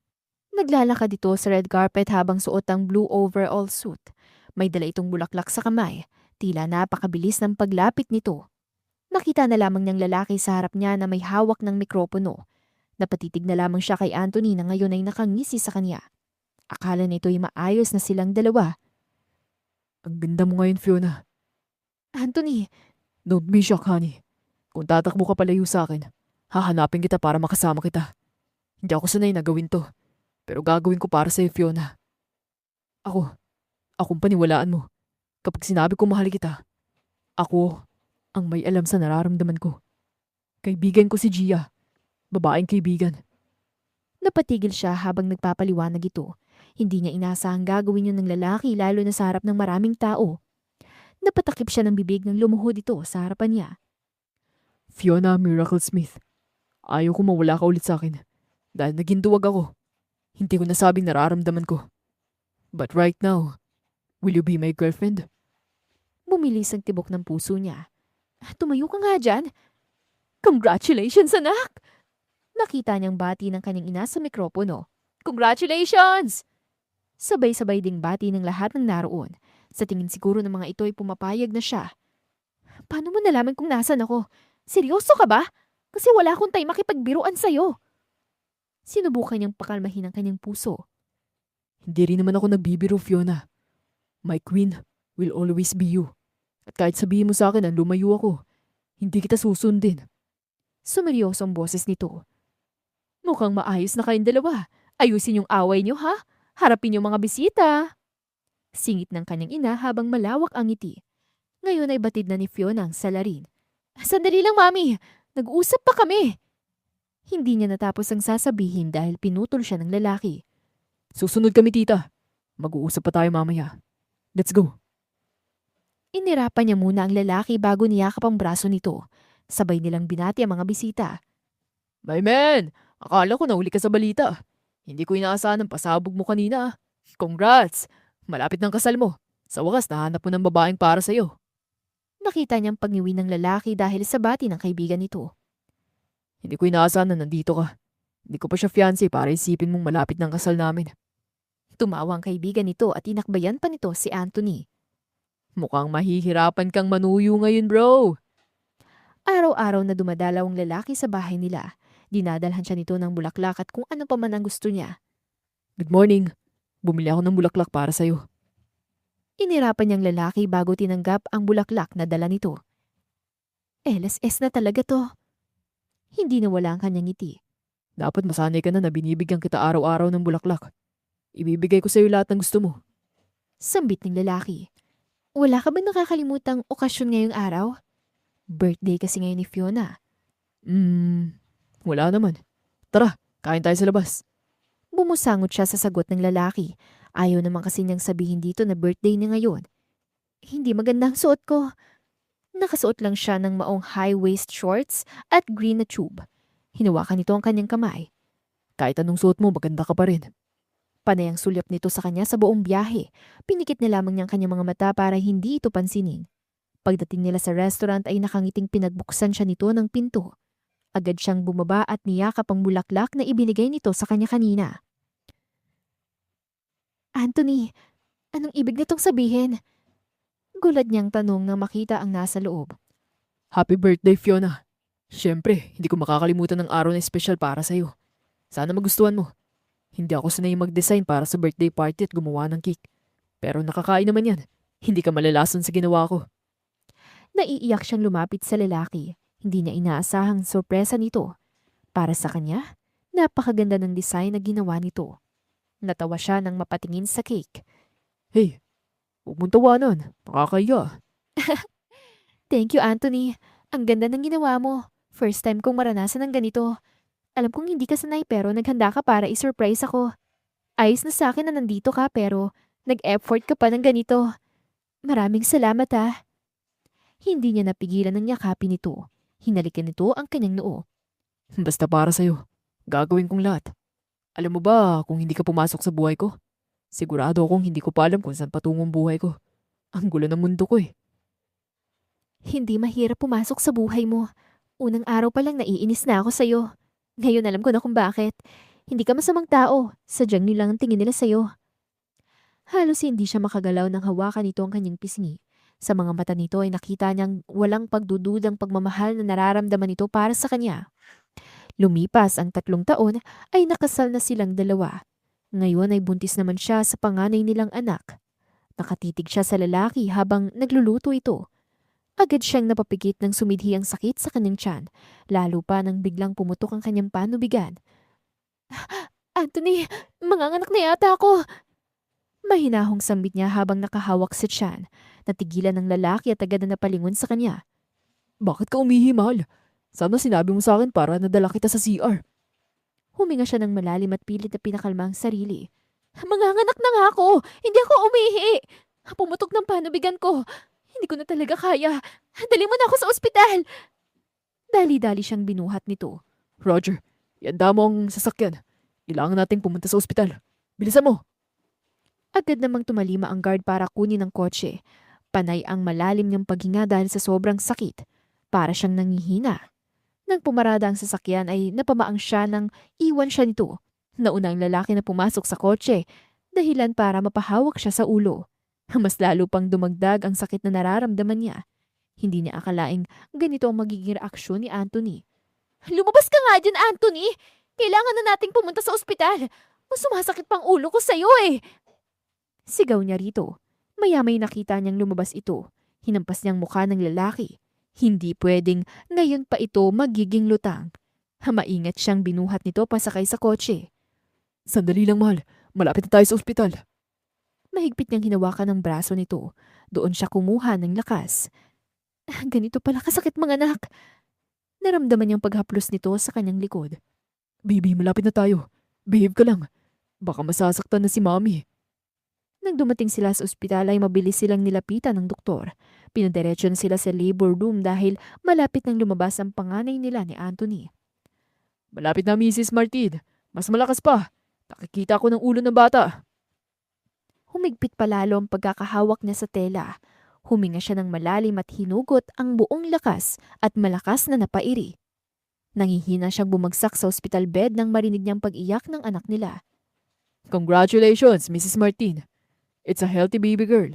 Naglalakad ito sa red carpet habang suot ang blue overall suit. May dala itong bulaklak sa kamay. Tila napakabilis ng paglapit nito. Nakita na lamang niyang lalaki sa harap niya na may hawak ng mikropono. Napatitig na lamang siya kay Anthony na ngayon ay nakangisi sa kanya. Akala nito'y maayos na silang dalawa. Ang ganda mo ngayon, Fiona. Anthony, Don't be shocked, honey. Kung tatakbo ka palayo sa akin, hahanapin kita para makasama kita. Hindi ako sanay na gawin to. Pero gagawin ko para sa'yo, Fiona. Akong paniwalaan mo. Kapag sinabi ko mahal kita, ako ang may alam sa nararamdaman ko. Kaibigan ko si Gia. Babaeng kaibigan. napatigil siya habang nagpapaliwanag ito. Hindi niya inasahang gagawin yun ng lalaki lalo na sa harap ng maraming tao. Napatakip siya ng bibig nang lumuhod ito sa harapan niya. Fiona Miracle Smith. Ayaw ko mawala ka ulit sa akin. Dahil naging duwag ako. Hindi ko nasabing nararamdaman ko. But right now, will you be my girlfriend? Bumilis ang tibok ng puso niya. Tumayo ka nga dyan. Congratulations, anak! Nakita niyang bati ng kanyang ina sa mikropono. Congratulations! Sabay-sabay ding bati ng lahat ng naroon. Sa tingin siguro ng mga ito ay pumapayag na siya. Paano mo nalaman kung nasan ako? Seryoso ka ba? Kasi wala akong time makipagbiruan sa'yo. Sinubukan niyang pakalmahin ang kanyang puso. Hindi rin naman ako nagbibiro, Fiona. My queen will always be you. At kahit sabihin mo sa akin na lumayo ako, hindi kita susundin. Sumeryoso ang boses nito. Mukhang maayos na kayong dalawa. Ayusin yung away niyo, ha? Harapin yung mga bisita. Singit ng kanyang ina habang malawak ang ngiti. Ngayon ay batid na ni Fiona ang salarin. Sandali lang, Mami. Nag-uusap pa kami. Hindi niya natapos ang sasabihin dahil pinutol siya ng lalaki. Susunod kami, tita. Mag-uusap pa tayo mamaya. Let's go. Inirapan niya muna ang lalaki bago niyakap ang braso nito. Sabay nilang binati ang mga bisita. My man, akala ko nahuli ka sa balita. Hindi ko inaasahan ang pasabog mo kanina. Congrats! Malapit ng kasal mo. Sa wakas, nahanap mo ng babaeng para sa'yo. Nakita niyang pangiwi ng lalaki dahil sa bati ng kaibigan nito. Hindi ko inaasahan na nandito ka. Hindi ko pa siya fiancé para isipin mong malapit ng kasal namin. Tumawa ang kaibigan nito at tinakbayan pa nito si Anthony. Mukhang mahihirapan kang manuyo ngayon, bro. Araw-araw na dumadalaw ang lalaki sa bahay nila. Dinadalhan siya nito ng bulaklak at kung ano pa man ang gusto niya. Good morning. Bumili ako ng bulaklak para sa'yo. Inirapan niyang lalaki bago tinanggap ang bulaklak na dala nito. LSS na talaga to. Hindi nawala ang kanyang ngiti. Dapat masanay ka na binibigyan kita araw-araw ng bulaklak. Ibibigay ko sa'yo lahat ng gusto mo. Sambit ng lalaki. Wala ka ba nakakalimutang okasyon ngayong araw? Birthday kasi ngayon ni Fiona. Wala naman. Tara, kain tayo sa labas. Bumusangot siya sa sagot ng lalaki. Ayaw naman kasi niyang sabihin dito na birthday niya ngayon. Hindi maganda ang suot ko. Nakasuot lang siya ng maong high-waist shorts at green na tube. Hinawakan nito ang kanyang kamay. Kahit anong suot mo, maganda ka pa rin. Panay ang sulyap nito sa kanya sa buong biyahe. Pinikit na lamang niyang kanyang mga mata para hindi ito pansinin. Pagdating nila sa restaurant ay nakangiting pinagbuksan siya nito ng pinto. Agad siyang bumaba at niyakap ang bulaklak na ibinigay nito sa kanya kanina. Anthony, anong ibig nitong sabihin? Gulad niyang tanong nang makita ang nasa loob. Happy birthday, Fiona. Siyempre, hindi ko makakalimutan ng araw na espesyal para sa'yo. Sana magustuhan mo. Hindi ako sanay mag-design para sa birthday party at gumawa ng cake. Pero nakakain naman yan. Hindi ka malalason sa ginawa ko. Naiiyak siyang lumapit sa lalaki. Hindi niya inaasahang sorpresa nito. Para sa kanya, napakaganda ng design na ginawa nito. Natawa siya nang mapatingin sa cake. Hey, huwag mong tawanan. Nakakaya. Thank you, Anthony. Ang ganda ng ginawa mo. First time kong maranasan ng ganito. Alam kong hindi ka sanay pero naghanda ka para i-surprise ako. Ayos na sa akin na nandito ka pero nag-effort ka pa ng ganito. Maraming salamat ah. Hindi niya napigilan ng yakapin nito. Hinalikan nito ang kanyang noo. Basta para sa'yo. Gagawin kong lahat. Alam mo ba kung hindi ka pumasok sa buhay ko? Sigurado akong hindi ko pa alam kung saan patungong buhay ko. Ang gulo ng mundo ko eh. Hindi mahirap pumasok sa buhay mo. Unang araw pa lang naiinis na ako sa'yo. Ngayon alam ko na kung bakit. Hindi ka masamang tao. Sadyang nilang ang tingin nila sa'yo. Halos hindi siya makagalaw nang hawakan nito ang kanyang pisngi. Sa mga mata nito ay nakita niyang walang pagdududang pagmamahal na nararamdaman nito para sa kanya. Lumipas ang 3 taon ay nakasal na silang dalawa. Ngayon ay buntis naman siya sa panganay nilang anak. Nakatitig siya sa lalaki habang nagluluto ito. Agad siyang napapikit ng sumidhi ang sakit sa kanyang tiyan, lalo pa nang biglang pumutok ang kanyang panubigan. Anthony, manganganak na yata ako! Mahinahong sambit niya habang nakahawak sa tiyan. Natigilan ng lalaki at agad na napalingon sa kanya. Bakit ka umihi, mahal? Sana sinabi mo sa akin para nadala kita sa CR. Huminga siya ng malalim at pilit na pinakalma ang sarili. Manganganak na nga ako! Hindi ako umihi! Pumutok ng panubigan ko! Hindi ko na talaga kaya! Dali mo na ako sa ospital! Dali-dali siyang binuhat nito. Roger, ianda mo ang sasakyan. Kailangan nating pumunta sa ospital. Bilisan mo! Agad namang tumalima ang guard para kunin ang kotse. Panay ang malalim niyang paghinga dahil sa sobrang sakit. Para siyang nangihina. Nang pumarada ang sasakyan ay napamaang siya nang iwan siya nito. Nauna ang lalaki na pumasok sa kotse, dahilan para mapahawak siya sa ulo. Mas lalo pang dumagdag ang sakit na nararamdaman niya. Hindi niya akalaing ganito ang magiging reaksyon ni Anthony. Lumabas ka nga dyan, Anthony! Kailangan na nating pumunta sa ospital. Mas sumasakit pang ulo ko sa'yo eh! Sigaw niya rito. Maya-may nakita niyang lumabas ito. Hinampas niyang mukha ng lalaki. Hindi pwedeng ngayon pa ito magiging lutang. Maingat siyang binuhat nito pasakay sa kotse. Sandali lang, mahal. Malapit na tayo sa ospital. Mahigpit niyang hinawakan ang braso nito. Doon siya kumuha ng lakas. Ganito pala kasakit mga anak. Naramdaman niyang paghaplos nito sa kanyang likod. Baby, malapit na tayo. Behave ka lang. Baka masasaktan na si Mommy. Nang dumating sila sa ospital ay mabilis silang nilapitan ng doktor. Pinadiretso na sila sa labor room dahil malapit nang lumabas ang panganay nila ni Anthony. Malapit na, Mrs. Martin. Mas malakas pa. Nakikita ko ng ulo ng bata. Humigpit palalo ang pagkakahawak niya sa tela. Huminga siya ng malalim at hinugot ang buong lakas at malakas na napairi. Nangihina siyang bumagsak sa ospital bed nang marinig niyang pag-iyak ng anak nila. Congratulations, Mrs. Martin. It's a healthy baby girl.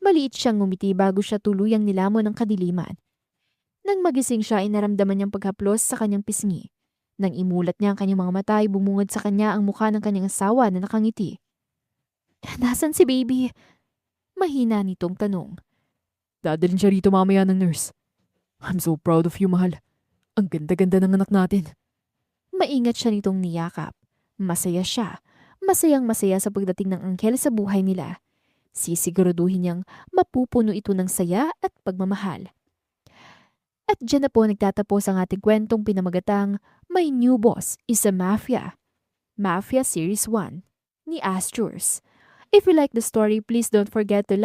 Maliit siyang ngumiti bago siya tuluyang nilamon ng kadiliman. Nang magising siya ay naramdaman niyang paghaplos sa kanyang pisngi. Nang imulat niya ang kanyang mga mata ay bumungad sa kanya ang mukha ng kanyang asawa na nakangiti. Nasaan si baby? Mahina nitong tanong. Dadalhin siya rito mamaya ng nurse. I'm so proud of you, mahal. Ang ganda-ganda ng anak natin. Maingat siya nitong niyakap. Masaya siya. Masayang masaya sa pagdating ng angkel sa buhay nila. Sisiguraduhin niyang mapupuno ito ng saya at pagmamahal. At dyan na po nagtatapos ang ating kwentong pinamagatang My New Boss is a Mafia. Mafia Series 1 ni Astros. If you like the story, please don't forget to like